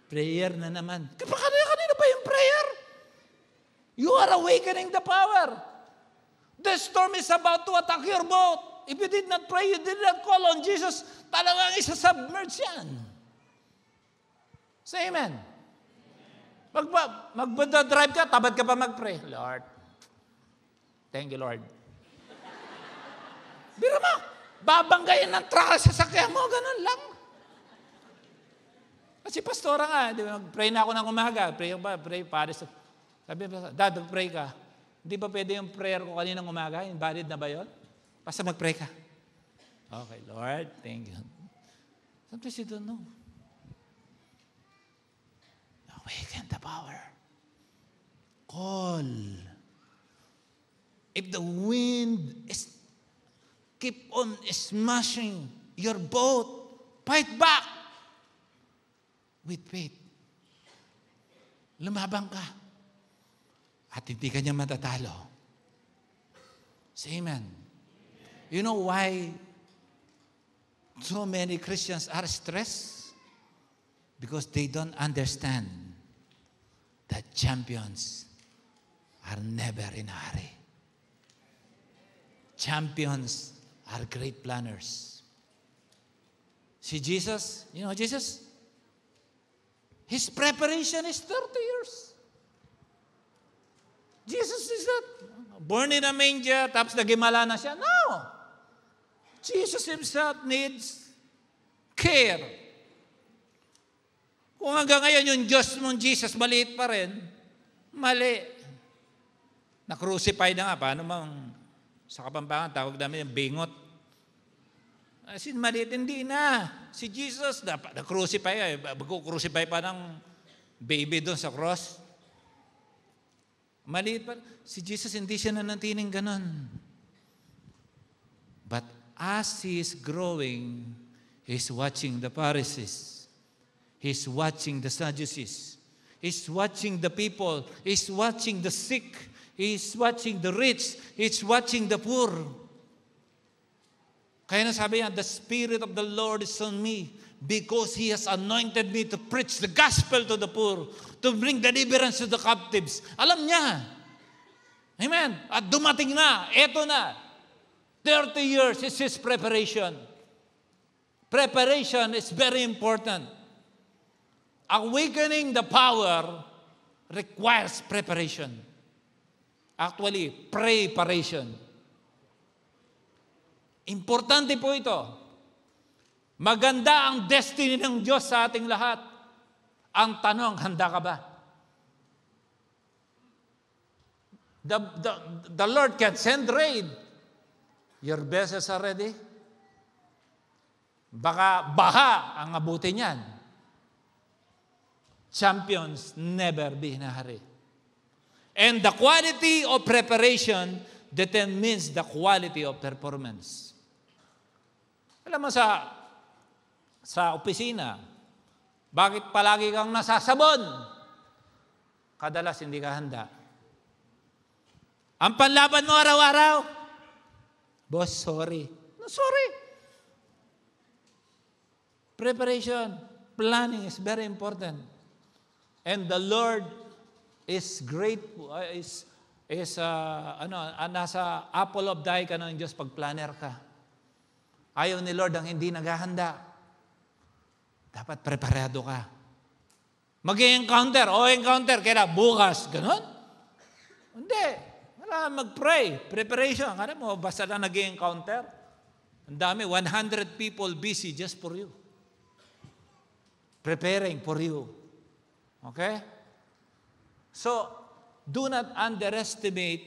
Prayer na naman. Kanina ba yung prayer? You are awakening the power. The storm is about to attack your boat. If you did not pray, you did not call on Jesus, talagang isa-submerge yan. Say amen. Mag-drive ka, tabad ka pa mag-pray. Lord, thank you, Lord. Biro mo, babanggayin ng truck sa sasakyan mo, ganun lang. Kasi pastora nga, di ba, pray na ako ng umaga. Pray, Paris. Sabi mo, Dad, pray ka. Hindi ba pwede yung prayer ko kaninang umaga? Invalid na ba yun? Basta mag-pray ka. Okay, Lord, thank you. Sometimes you don't know. Awaken the power. Call. If the wind is keep on smashing your boat, fight back. With faith. Lumabang ka. At hindi ka niya matatalo. Say amen. You know why so many Christians are stressed? Because they don't understand that champions are never in a hurry. Champions are great planners. See Jesus? You know Jesus? His preparation is 30 years. Jesus is not born in a manger, tapos nagimala na siya. No. Jesus himself needs care. Kung hanggang ngayon yung Diyos mong Jesus maliit pa rin, mali. Na-crucify na nga. Paano mang sa Kapampangan, tawag namin yung bingot. As in, maliit, hindi na. Si Jesus, na-crucify, crucify pa ng baby doon sa cross. Maliit pa. Si Jesus, hindi siya nanatiling ganon. But as He is growing, He's watching the Pharisees. He's watching the Sadducees. He's watching the people. He's watching the sick. He's watching the rich. He's watching the poor. Kaya nasabi niya, the Spirit of the Lord is on me because He has anointed me to preach the gospel to the poor, to bring deliverance to the captives. Alam niya. Amen. At dumating na. Eto na. 30 years is His preparation. Preparation is very important. Awakening the power requires preparation. Actually, preparation. Importante po ito. Maganda ang destiny ng Diyos sa ating lahat. Ang tanong, handa ka ba? The Lord can send rain. Your vessels are ready? Baka baha ang abuti niyan. Champions never be in a hurry. And the quality of preparation determines the quality of performance. Alam mo sa opisina, bakit palagi kang nasasabon? Kadalas hindi ka handa. Ang panlaban mo araw-araw, boss, sorry. No, sorry. Preparation, planning is very important. And the Lord is great, nasa apple of the eye ka ng Diyos pag planner ka. Ayaw ni Lord ang hindi naghahanda. Dapat preparado ka. Mag-i-encounter, kaya bukas, ganon? Hindi. Wala, mag-pray. Preparation. Ano mo, basta lang nag-i-encounter? Ang dami, 100 people busy just for you. Preparing for you. Okay? So, do not underestimate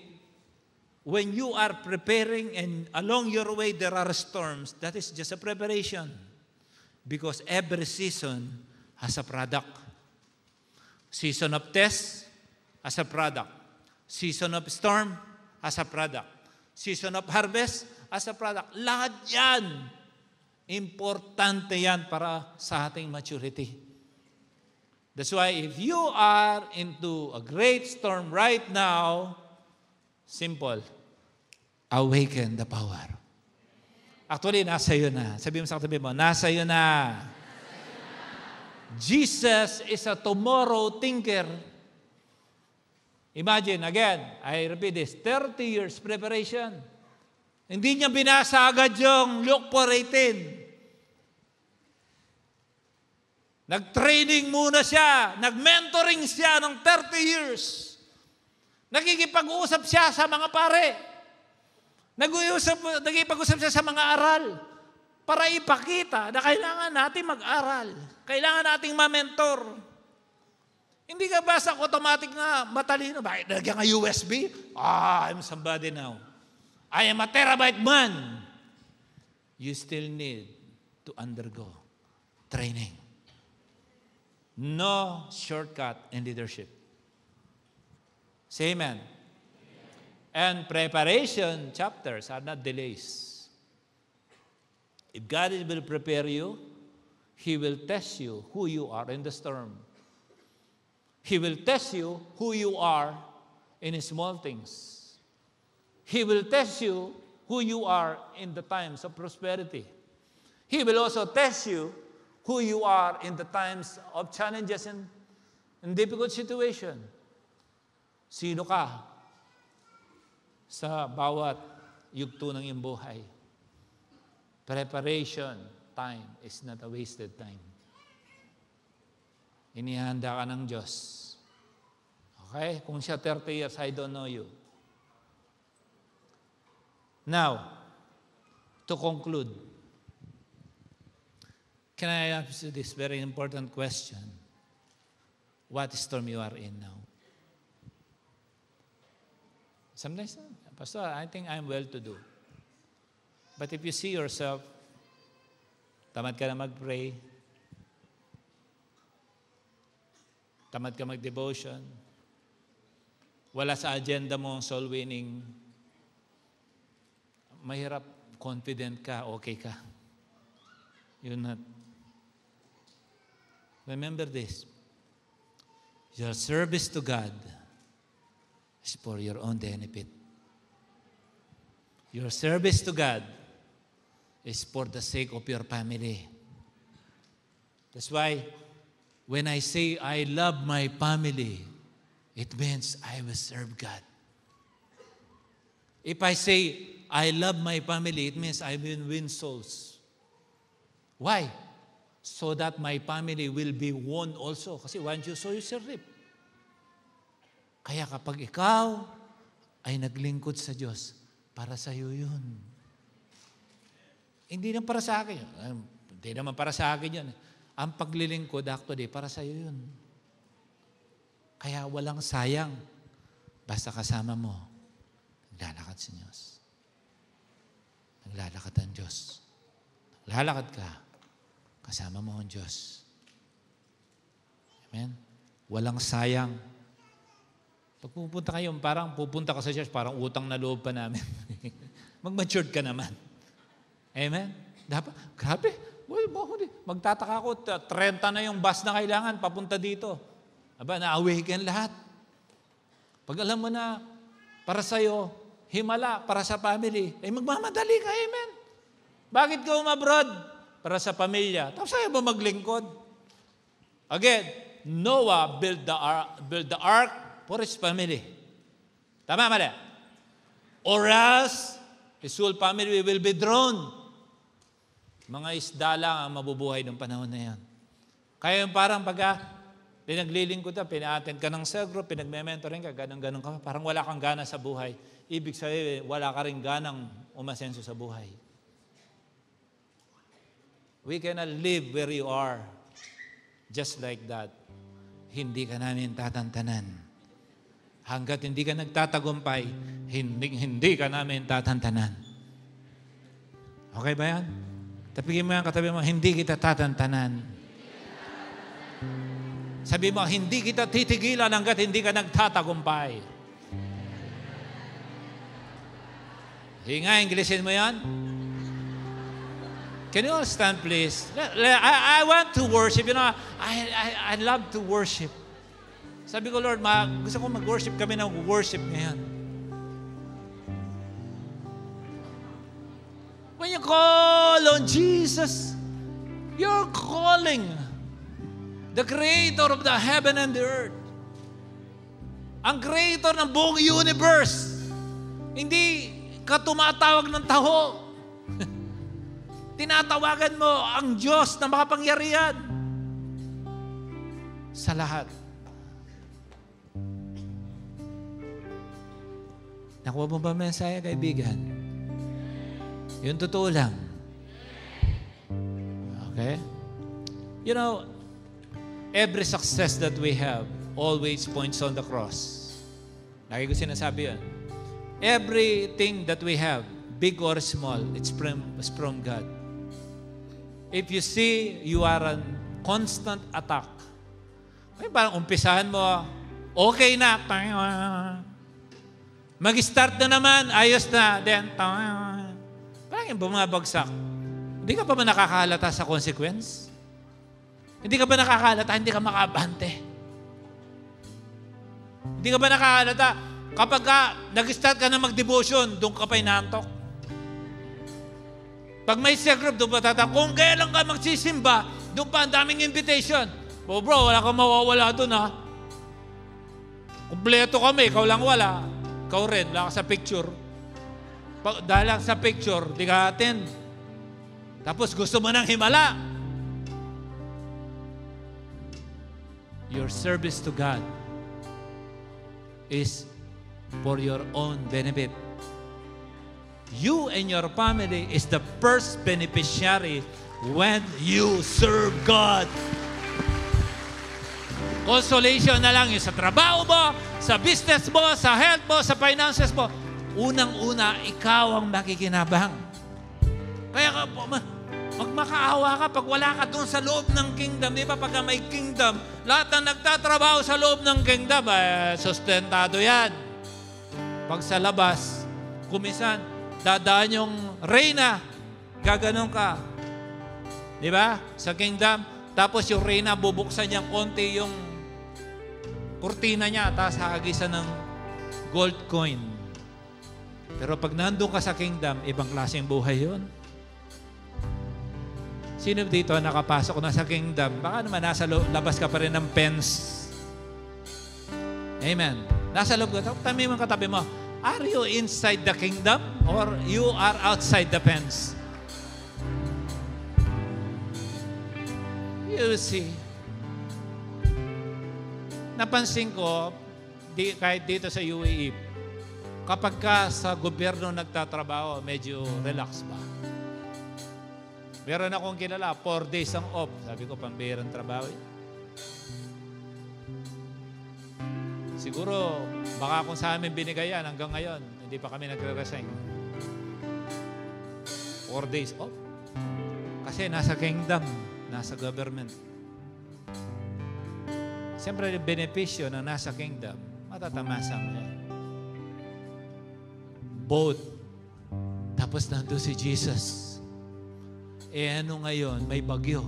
when you are preparing and along your way there are storms. That is just a preparation. Because every season has a product. Season of test has a product. Season of storm has a product. Season of harvest has a product. Lahat yan. Importante yan para sa ating maturity. That's why if you are into a great storm right now, simple, awaken the power. Actually, nasa iyo na. Sabi mo sa katabi mo, nasa iyo na. Jesus is a tomorrow thinker. Imagine, again, I repeat this, 30 years preparation. Hindi niya binasa agad yung Luke 4:18. Nag-training muna siya. Nag-mentoring siya ng 30 years. Nagkikipag-uusap siya sa mga pare. Nagkikipag-usap siya sa mga aral para ipakita na kailangan natin mag-aral. Kailangan nating ma-mentor. Hindi ka basta automatic na matalino. Bakit nagyan ka USB? I'm somebody now. I am a terabyte man. You still need to undergo training. No shortcut in leadership. Say amen. And preparation chapters are not delays. If God will prepare you, He will test you who you are in the storm. He will test you who you are in small things. He will test you who you are in the times of prosperity. He will also test you who you are in the times of challenges and difficult situation. Sino ka sa bawat yugto ng iyong buhay? Preparation time is not a wasted time. Inihanda ka ng Diyos. Okay? Kung siya 30 years, I don't know you. Now, to conclude, can I ask you this very important question? What storm you are in now? Sometimes, Pastor, I think I'm well-to-do. But if you see yourself, tamad ka na mag-pray, tamad ka mag-devotion, wala sa agenda mo ang soul winning, mahirap, confident ka, okay ka. You're not. Remember this. Your service to God is for your own benefit. Your service to God is for the sake of your family. That's why when I say I love my family, it means I will serve God. If I say I love my family, it means I will win souls. Why? So that my family will be won also. Kasi once you sow, you shall reap. Kaya kapag ikaw ay naglingkod sa Diyos, para sa iyo yun. Hindi naman para sa akin yun. Hindi naman para sa akin yun. Ang paglilingkod, actually, para sa iyo yun. Kaya walang sayang. Basta kasama mo, naglalakad sa Diyos. Naglalakad ang Diyos. Naglalakad ka, kasama mo ang Diyos. Amen? Walang sayang. Pag pupunta kayo, parang pupunta ka sa church, parang utang na loob pa namin. Mag-matured ka naman. Amen? Dapat, grabe, magtataka ako, 30 na yung bus na kailangan, papunta dito. Aba, na-awaken lahat. Pag alam mo na, para sa'yo, himala, para sa family, magmamadali ka, amen? Bakit ka umabroad? Para sa pamilya. Tapos sa'yo ba maglingkod? Again, Noah built the ark for his family. Tama, mali? Or else, his whole family will be drowned. Mga isda lang ang mabubuhay ng panahon na yan. Kaya yung parang pinaglilingkod ka, pina-attend ka ng cell group, pinagme-mentoring ka, ganun-ganun ka, parang wala kang gana sa buhay. Ibig sabihin, wala ka rin ganang umasenso sa buhay. We cannot live where you are just like that. Hindi ka namin tatantanan. Hanggat hindi ka nagtatagumpay, hindi ka namin tatantanan. Okay ba yan? Tapigin mo yan, katabi mo, hindi kita tatantanan. Sabi mo, hindi kita titigilan hanggat hindi ka nagtatagumpay. Hinga, Inglesin mo yan? Can you all stand, please? I want to worship. You know, I love to worship. Sabi ko, Lord, gusto ko mag-worship kami na worship ngayon. When you call on Jesus, you're calling the Creator of the heaven and the earth. Ang Creator ng buong universe. Hindi ka tumatawag ng taho. Tinatawagan mo ang Diyos na makapangyarihan sa lahat. Nakuha mo ba mensaya, kaibigan? Yung totoo lang. Okay? You know, every success that we have always points on the cross. Lagi ko sinasabi yun. Everything that we have, big or small, it's from God. If you see you are on constant attack, ay parang umpisahan mo, okay na, mag-start na naman, ayos na, then, parang yung bumabagsak. Hindi ka pa ba nakakahalata sa consequence? Hindi ka ba nakakahalata, hindi ka makabante? Hindi ka ba nakakahalata, kapag nag-start ka na mag-devotion, doon ka pa inaantok? Pag may cell group, doon pa tatang, kung kailan ka magsisimba, doon pa ang daming invitation. Oh bro, wala kang mawawala doon ha. Kumpleto kami, ikaw lang wala. Ikaw rin, wala ka sa picture. Dahil lang sa picture, di ka attend. Tapos gusto mo ng himala. Your service to God is for your own benefit. You and your family is the first beneficiary when you serve God. Consolation na lang yung sa trabaho mo, sa business mo, sa health mo, sa finances mo. Unang-una, ikaw ang makikinabang. Kaya magmakaawa ka pag wala ka doon sa loob ng kingdom. Di ba pag may kingdom, lahat ng nagtatrabaho sa loob ng kingdom, sustentado yan. Pag sa labas, kumisan, dadaan yung reyna, gaganon ka. Di ba? Sa kingdom. Tapos yung reyna, bubuksan niyang konti yung kurtina niya, tapos hagisan ng gold coin. Pero pag nandun ka sa kingdom, ibang klaseng buhay yun. Sino dito nakapasok na sa kingdom? Baka naman nasa labas ka pa rin ng fence. Amen. Nasa loob ka. Tami mo katabi mo. Are you inside the kingdom or you are outside the fence? You see. Napansin ko, kahit dito sa UAE, kapag ka sa gobyerno nagtatrabaho, medyo relax ba? Meron akong kilala, 4 days ang off. Sabi ko, pambihirang trabaho yun. Siguro, baka kung sa amin binigay yan hanggang ngayon, hindi pa kami nagre-resign. 4 days off. Kasi nasa kingdom, nasa government. Siyempre, yung benepisyo na nasa kingdom, matatamasa mo yan. Boat. Tapos nandun si Jesus. Ano ngayon, may bagyo.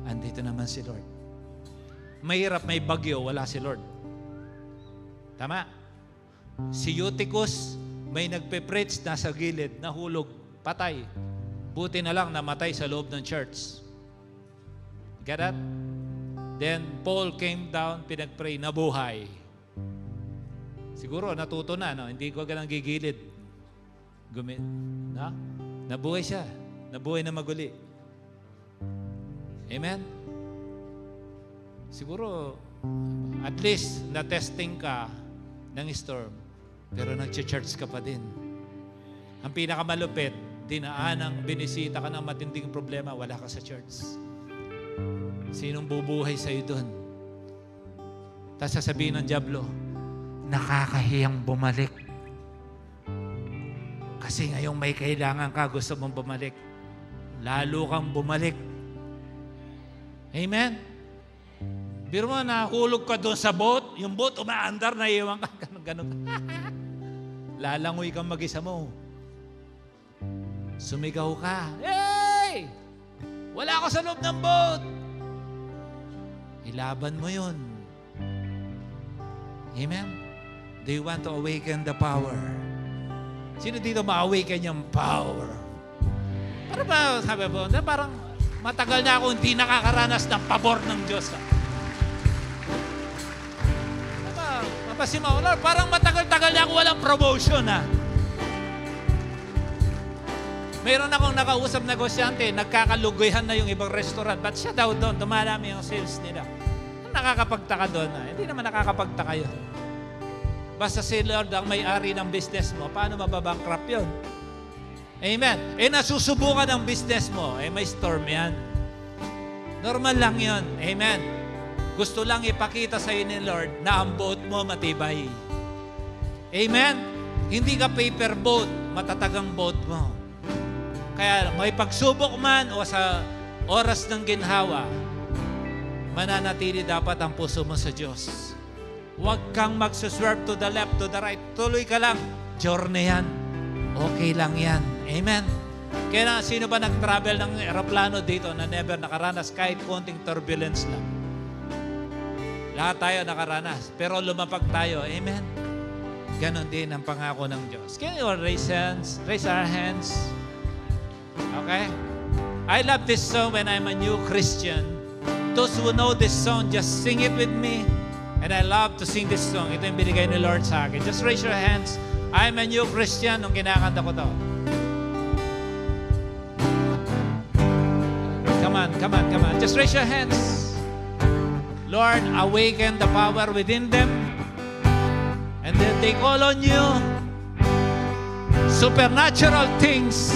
Andito naman si Lord. Mahirap may bagyo, wala si Lord. Tama? Si Eutychus, may nagpe-preach, nasa gilid, nahulog, patay. Buti na lang namatay sa loob ng church. Get that? Then Paul came down, pinag-pray, nabuhay. Siguro natuto na, no? Hindi ko ganang gigilid. Nabuhay siya. Nabuhay na maguli. Amen? Siguro, at least, na-testing ka ng storm, pero nag-church ka pa din. Ang pinakamalupit, dinaanang binisita ka ng matinding problema, wala ka sa church. Sinong bubuhay sa'yo doon? Tapos sasabihin ng dyablo, nakakahiyang bumalik. Kasi ngayong may kailangan ka, gusto mong bumalik. Lalo kang bumalik. Amen? Biro mo, nahulog ka doon sa boat, yung boat umaandar, naiiwan ka, ganun. Lalangoy kang mag-isa mo. Sumigaw ka, hey! Wala ako sa loob ng boat. Ilaban mo yun. Amen? Do you want to awaken the power? Sino dito ma-awaken yung power? Para ba, sabi po, parang matagal na ako hindi nakakaranas ng pabor ng Diyos. Mapasin mo, Lord, parang matagal-tagal na ako walang promotion, ha? Mayroon akong nakausap negosyante, nagkakalugoyhan na yung ibang restaurant. Ba't siya daw doon? Dumarami yung sales nila. Nakakapagtaka doon, ha? Hindi naman nakakapagtaka yun. Basta si Lord ang may-ari ng business mo, paano mababankrupt yun? Amen. Nasusubukan ang business mo, may storm yan. Normal lang yun. Amen. Gusto lang ipakita sa iyo ni Lord na ang boat mo matibay. Amen. Hindi ka paper boat, matatagang boat mo. Kaya may pagsubok man o sa oras ng ginhawa, mananatili dapat ang puso mo sa Diyos. Huwag kang magsuswerve to the left, to the right. Tuloy ka lang. Journey yan. Okay lang yan. Amen. Kaya sino ba nag-travel ng aeroplano dito na never nakaranas kahit konting turbulence lang? Lahat tayo nakaranas. Pero lumapag tayo. Amen. Ganon din ang pangako ng Diyos. Can you raise hands? Raise our hands. Okay? I love this song when I'm a new Christian. Those who know this song, just sing it with me. And I love to sing this song. Ito yung binigay ni Lord sa akin. Just raise your hands. I'm a new Christian nung kinakanta ko to. Come on, come on, come on. Just raise your hands. Lord, awaken the power within them. And then they call on you. Supernatural things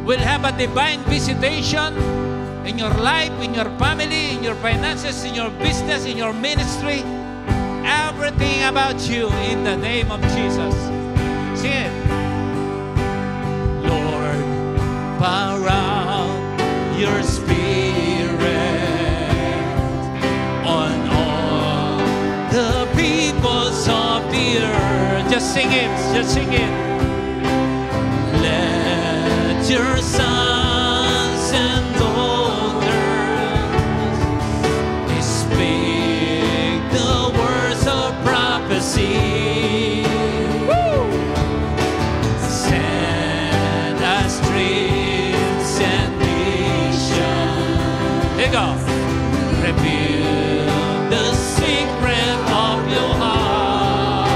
will have a divine visitation in your life, in your family, in your finances, in your business, in your ministry. Everything about you in the name of Jesus. Sing it. Lord, pour out your Spirit on all the peoples of the earth. Just sing it, just sing it. Let your sons and daughters speak the words of prophecy. Send us streams and nations. Here you go. Reveal the secret of your heart.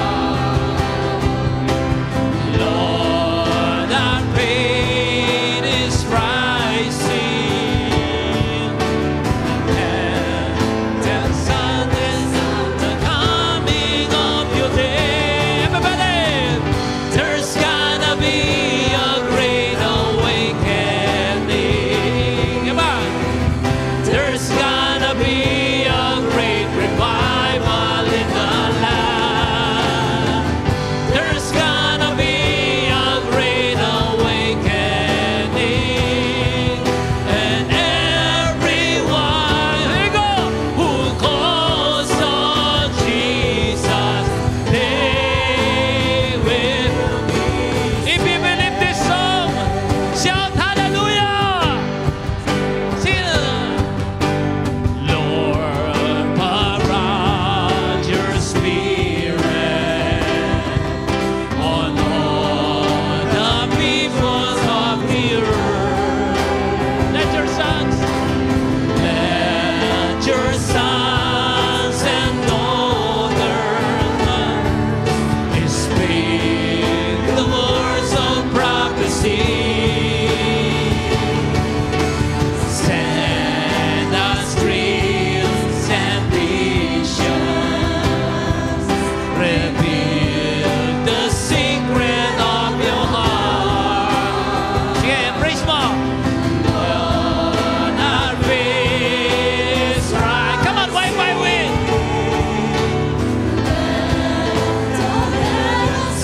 reveal the secret of your heart. Sige, praise mo. On our face, right. Come on, wave, wave, wave.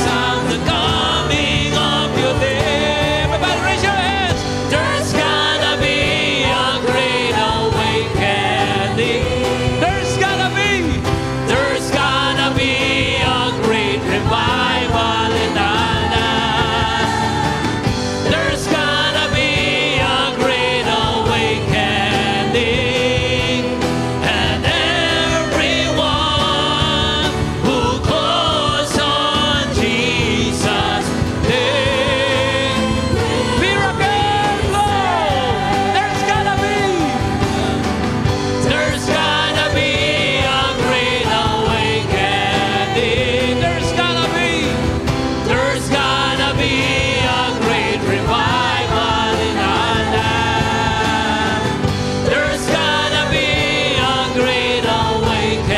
Sound the coming of your day. Everybody raise your hands. There's gonna be a great awakening. There's gonna be a great revival in our land. There's gonna be a great awakening, and everyone who calls on Jesus' name, miracle flow. There's gonna be a great awakening. There's gonna be a great revival in our land. There's gonna be a great awakening,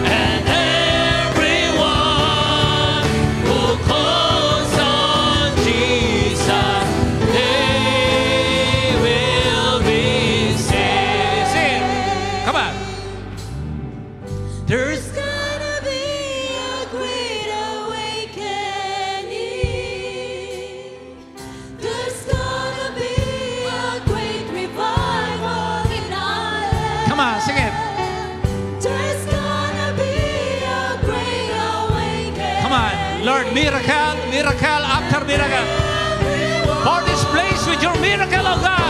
and everyone who calls on Jesus, they will be saved. Sing it. Come on. There's gonna be a great awakening. There's gonna be a great revival in our land. Come on, sing it. There's gonna be a great awakening. Come on, Lord, miracle, miracle after miracle. For this place with your miracle, oh God.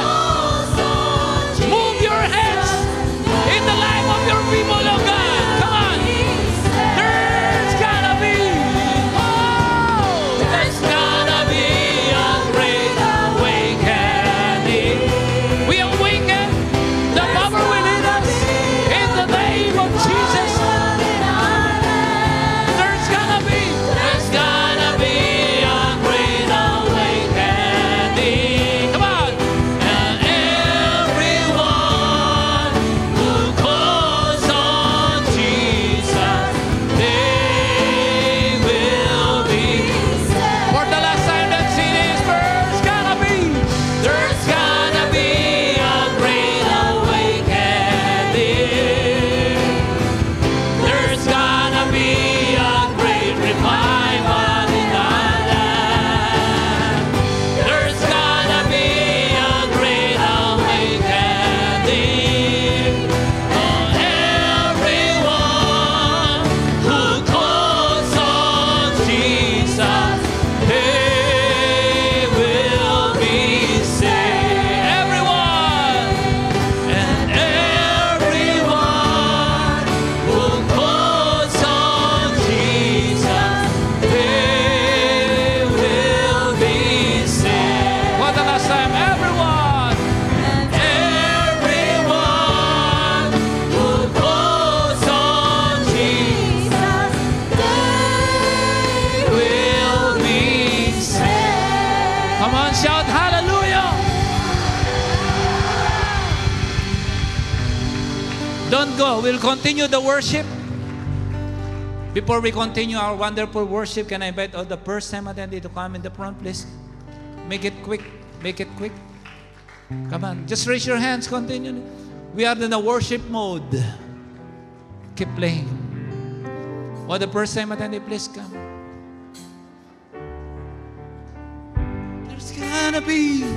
Move your hands in the life of your people, oh God. Come on. There's gonna be a great awakening. We awaken the power within us in the name of Jesus. There's gonna be a great awakening. Come on. And everyone who calls on Jesus, they will be saved. For the last time, let's see this. There's gonna be a great awakening. There's gonna be a great revival in our land. There's gonna be a great awakening. On everyone who calls on Jesus, they will be saved. Everyone, and everyone who calls on Jesus, they will be saved. For the last time, everyone, and everyone who calls on Jesus, they will be saved. Come on, shout hallelujah. Don't go. We'll continue the worship. Before we continue our wonderful worship, can I invite all the first-time attendees to come in the front, please? Make it quick. Make it quick. Come on. Just raise your hands. Continue. We are in the worship mode. Keep playing. All the first-time attendees, please come. There's gonna be a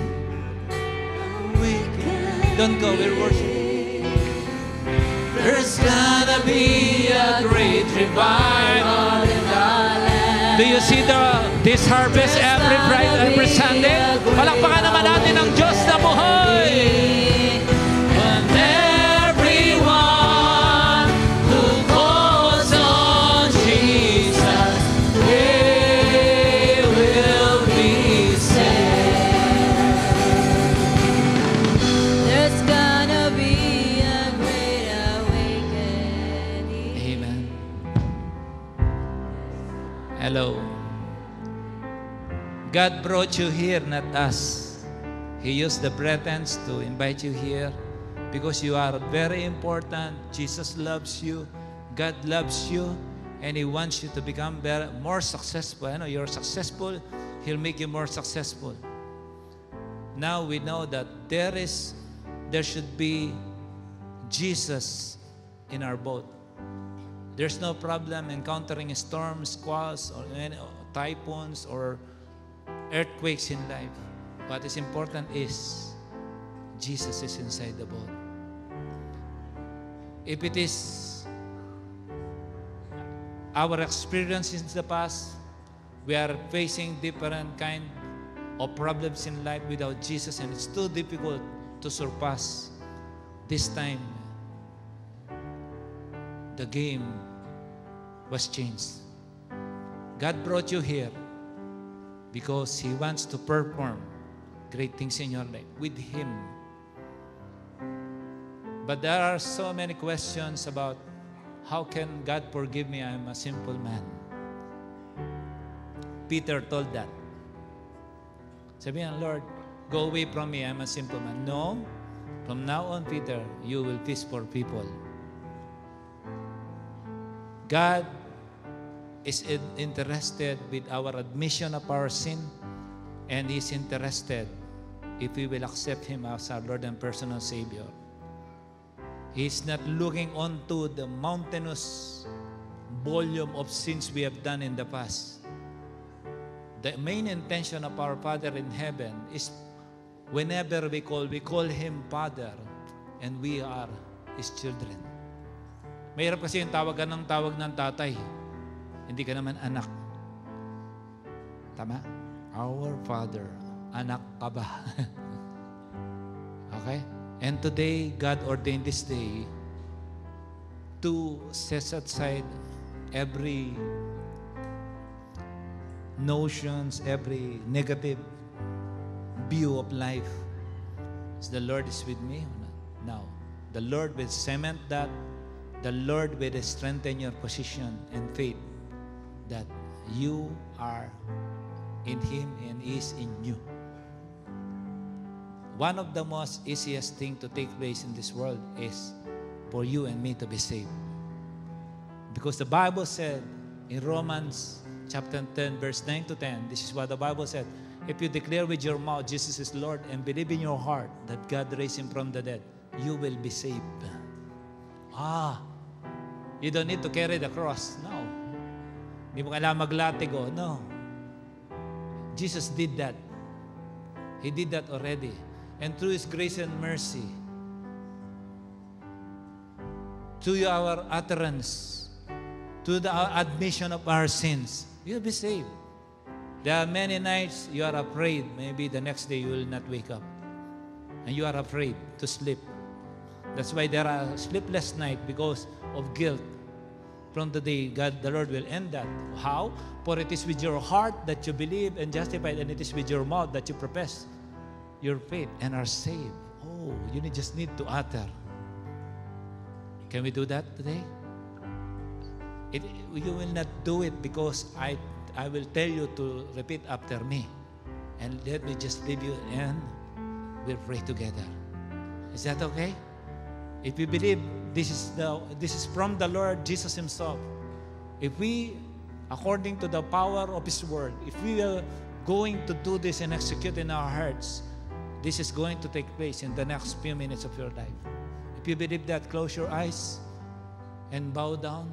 awakening. Don't go. We're worshiping. There's gonna be a great revival in our land. Do you see this harvest every Friday, every Sunday? Palakpakan naman natin ang Diyos na buhay. And everyone who calls on Jesus, they will be saved. There's gonna be a great awakening. Amen. Hello. God brought you here, not us. He used the pretense to invite you here because you are very important. Jesus loves you. God loves you and He wants you to become more successful. I know you're successful, He'll make you more successful. Now we know that there should be Jesus in our boat. There's no problem encountering storms, squalls, or typhoons, or earthquakes in life. What is important is Jesus is inside the boat. If it is our experience in the past, we are facing different kind of problems in life without Jesus, and it's too difficult to surpass. This time, the game was changed. God brought you here because He wants to perform great things in your life with Him. But there are so many questions about how can God forgive me? I'm a simple man. Peter told that. Sabi ng Lord, go away from me, I'm a simple man. No, from now on, Peter, you will fish for people. God is interested with our admission of our sin, and He's interested if we will accept Him as our Lord and personal Savior. He's not looking onto the mountainous volume of sins we have done in the past. The main intention of our Father in heaven is whenever we call Him Father, and we are His children. Mahirap kasi yung tawag ng tatay. Hindi ka naman anak. Tama? Our Father. Anak ka ba? Okay? And today, God ordained this day to set aside every notions, every negative view of life. So the Lord is with me now. The Lord will cement that. The Lord will strengthen your position and faith that you are in Him and He is in you. One of the most easiest thing to take place in this world is for you and me to be saved. Because the Bible said in Romans chapter 10, verse 9 to 10, this is what the Bible said. If you declare with your mouth Jesus is Lord and believe in your heart that God raised Him from the dead, you will be saved. You don't need to carry the cross. No. Hindi mo kailangan maglatigo. No. Jesus did that. He did that already. And through His grace and mercy, through our utterance, through the admission of our sins, you'll be saved. There are many nights you are afraid. Maybe the next day you will not wake up. And you are afraid to sleep. That's why there are sleepless nights because of guilt. From the day, God, the Lord will end that. How? For it is with your heart that you believe and justified, and it is with your mouth that you profess your faith and are saved. Oh, you just need to utter. Can we do that today? You will not do it because I will tell you to repeat after me. And let me just leave you and we'll pray together. Is that okay? If you believe this is from the Lord Jesus Himself, if we, according to the power of His Word, if we are going to do this and execute in our hearts, this is going to take place in the next few minutes of your life. If you believe that, close your eyes and bow down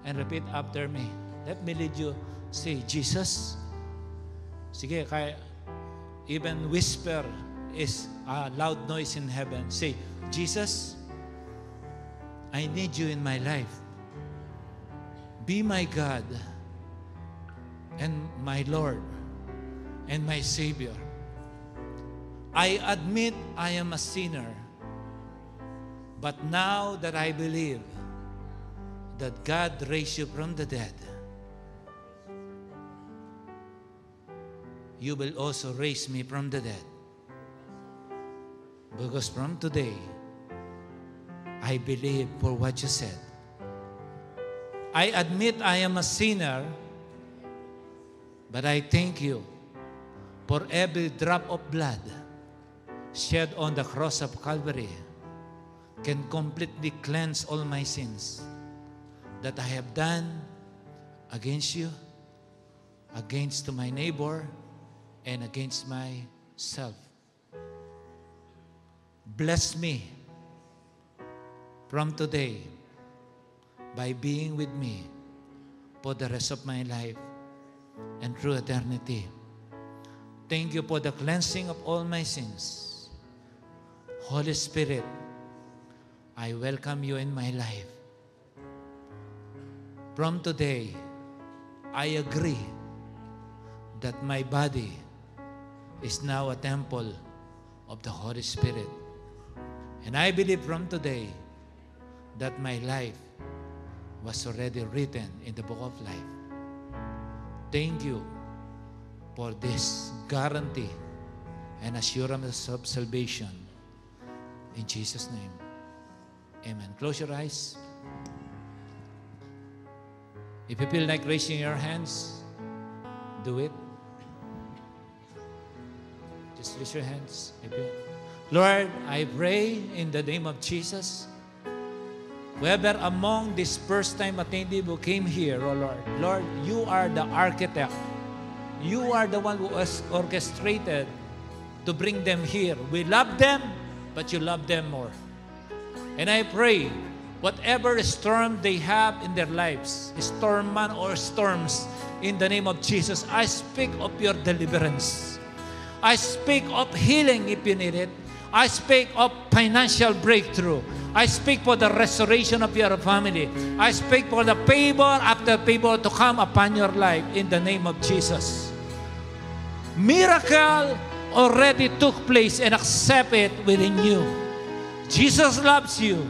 and repeat after me. Let me lead you. Say, Jesus. Sige, kaya even whisper is a loud noise in heaven. Say, Jesus, I need you in my life. Be my God and my Lord and my Savior. I admit I am a sinner, but now that I believe that God raised you from the dead, you will also raise me from the dead. Because from today, I believe for what you said. I admit I am a sinner, but I thank you for every drop of blood shed on the cross of Calvary can completely cleanse all my sins. that I have done against you, against to my neighbor, and against myself. Bless me from today by being with me for the rest of my life and through eternity. Thank you for the cleansing of all my sins. Holy Spirit, I welcome you in my life. From today, I agree that my body is now a temple of the Holy Spirit. And I believe from today that my life was already written in the book of life. Thank you for this guarantee and assurance of salvation. In Jesus' name, amen. Close your eyes. If you feel like raising your hands, do it. Just raise your hands. Lord, I pray in the name of Jesus, whoever among this first-time attendees who came here, oh Lord, Lord, you are the architect. You are the one who has orchestrated to bring them here. We love them, but you love them more. And I pray, whatever storm they have in their lives, storm man or storms, in the name of Jesus, I speak of your deliverance. I speak of healing if you need it. I speak of financial breakthrough. I speak for the restoration of your family. I speak for the favor after favor to come upon your life in the name of Jesus. Miracle already took place and accept it within you. Jesus loves you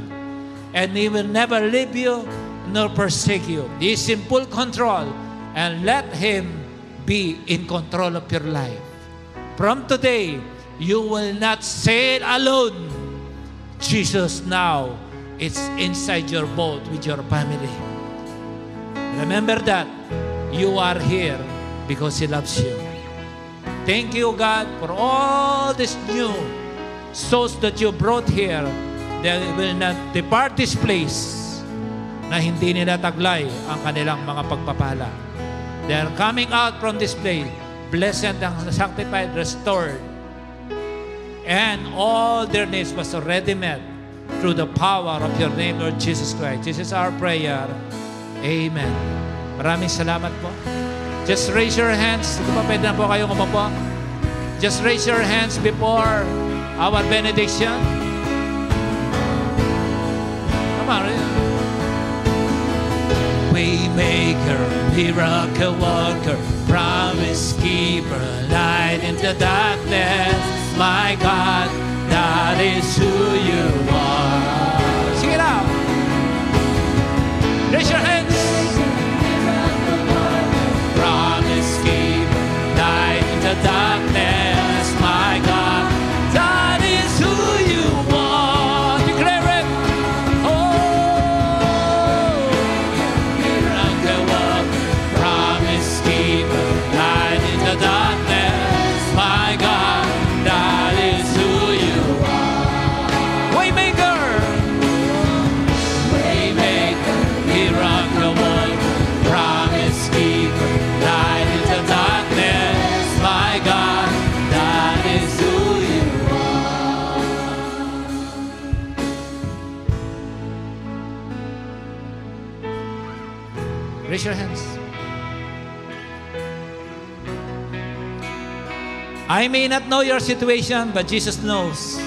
and He will never leave you nor forsake you. He is in full control and let Him be in control of your life. From today, you will not sail alone. Jesus now is inside your boat with your family. Remember that you are here because He loves you. Thank you, God, for all these new souls that you brought here. They will not depart this place na hindi nila taglay ang kanilang mga pagpapala. They are coming out from this place, blessed and sanctified, restored. And all their needs was already met through the power of your name, Lord Jesus Christ. This is our prayer. Amen. Maraming salamat po. Just raise your hands. Kung pa pwede na po kayong umupo. Just raise your hands before our benediction. Come on. Waymaker, miracle worker, promise keeper, light in the darkness. My God, that is who you are. Sing it out. Raise your hands. Promise keeper, light in the darkness. My God, that is who you are. Declare it. Oh, miracle worker, promise keeper, light in the darkness. My God, that is who you are. Waymaker, waymaker, miracle worker, promise keeper, light in the darkness. My God, that is who you are. Raise your hands. I may not know your situation, but Jesus knows.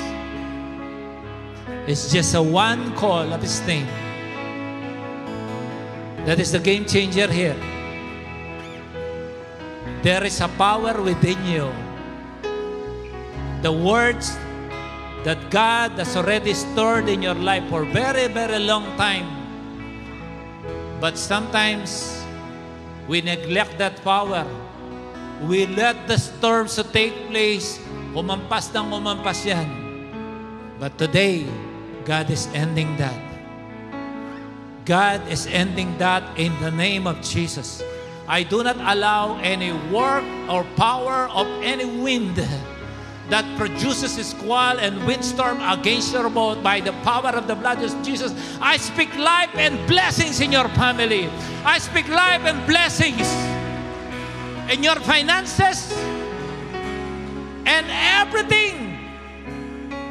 It's just a one call of His name. That is the game changer here. There is a power within you. The words that God has already stored in your life for very, very long time. But sometimes we neglect that power. We let the storms to take place. Umampas ng umampas yan. But today, God is ending that. God is ending that in the name of Jesus. I do not allow any work or power of any wind that produces a squall and windstorm against your boat by the power of the blood of Jesus. I speak life and blessings in your family. I speak life and blessings in your finances and everything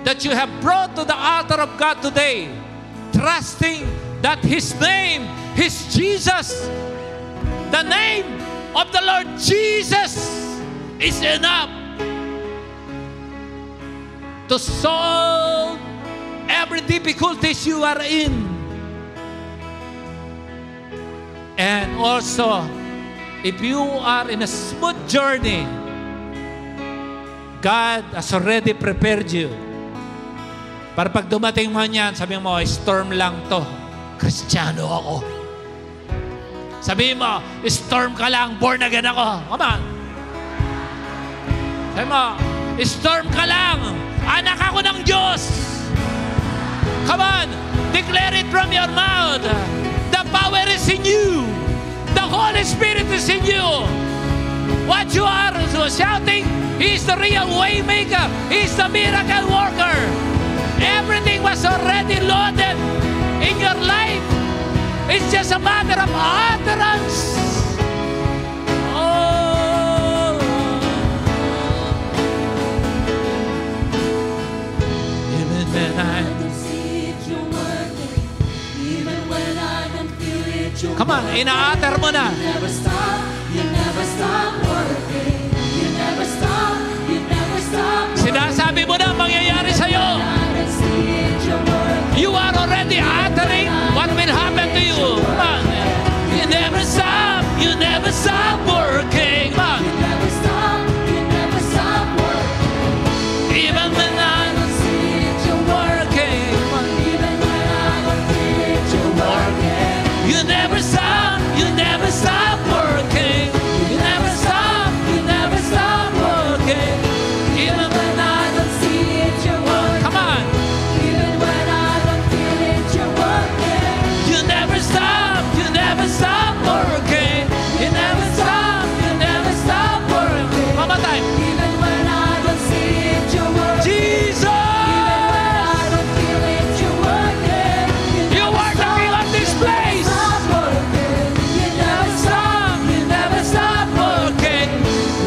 that you have brought to the altar of God today, trusting that His name is Jesus. The name of the Lord Jesus is enough to solve every difficulties you are in. And also, if you are in a smooth journey, God has already prepared you. Para pag dumating mo yan, sabi mo, storm lang to. Kristiyano ako. Sabi mo, storm ka lang, born again ako. Come on. Sabi mo, storm ka lang, anak ako ng Diyos. Come on, declare it from your mouth. The power is in you. The Holy Spirit is in you. What you are shouting, He's the real way maker. He's the miracle worker. Everything was already loaded in your life. It's just a matter of utterance. Oh. Even when I don't see it, you're working. Even when I don't feel it, you're come on, ina-utter mo na. You never stop working. You never stop working. Sinasabi mo na mangyayari sa'yo. You are already uttering what will happen to you. Come on. You never stop working. Come on. You never stop working. Even when I don't see it, you're working. Even when I don't feel it, you're working. You never stop working. You never stop working. Even when I don't see it, you're working. Come on. Even when I don't feel it, you're working. You never stop working. You never stop working. One more time. Even when I don't see it, you're working. Jesus! Even when I don't feel it, you're working. You are the king of this place. Stop working. You never stop working.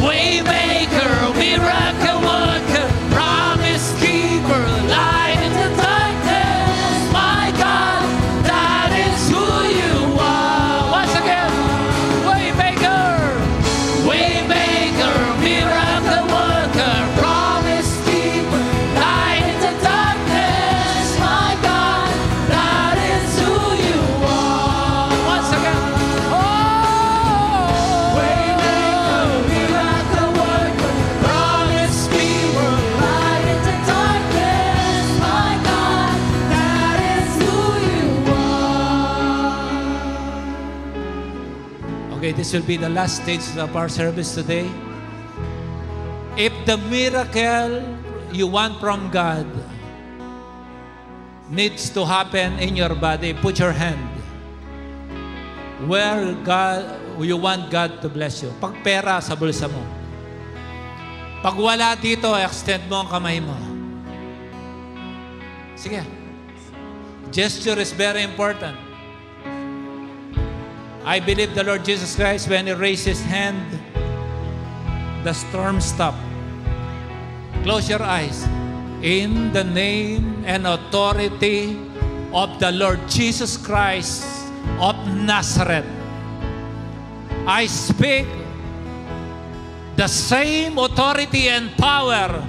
Waymaker, miracle worker, promise keeper, light in the darkness. My God, that is who you are. Once again, Waymaker, miracle worker, promise keeper, light in the darkness. My God, that is who you are. Once again, miracle worker, promise keeper. light in the darkness. My God, that is who you are. Okay, this will be the last stage of our service today. If the miracle you want from God needs to happen in your body, put your hand where you want God to bless you. Pag pera sa bulsa mo. Pag wala dito, extend mo ang kamay mo. Sige. Gesture is very important. I believe the Lord Jesus Christ, when He raised His hand, the storm stopped. Close your eyes. In the name and authority of the Lord Jesus Christ of Nazareth, I speak the same authority and power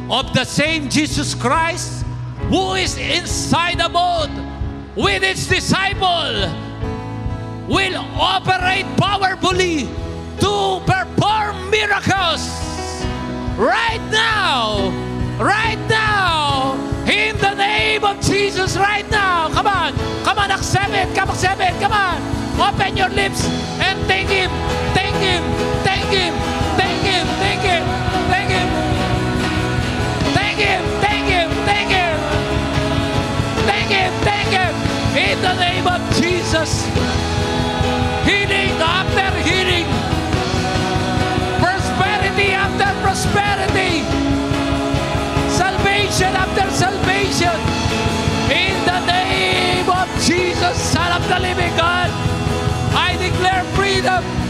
of the same Jesus Christ who is inside the boat with its disciple will operate powerfully to perform miracles right now, in the name of Jesus, right now. Come on, accept it, come on. Open your lips and thank Him. In the name of Jesus. Healing after healing. Prosperity after prosperity. freedom.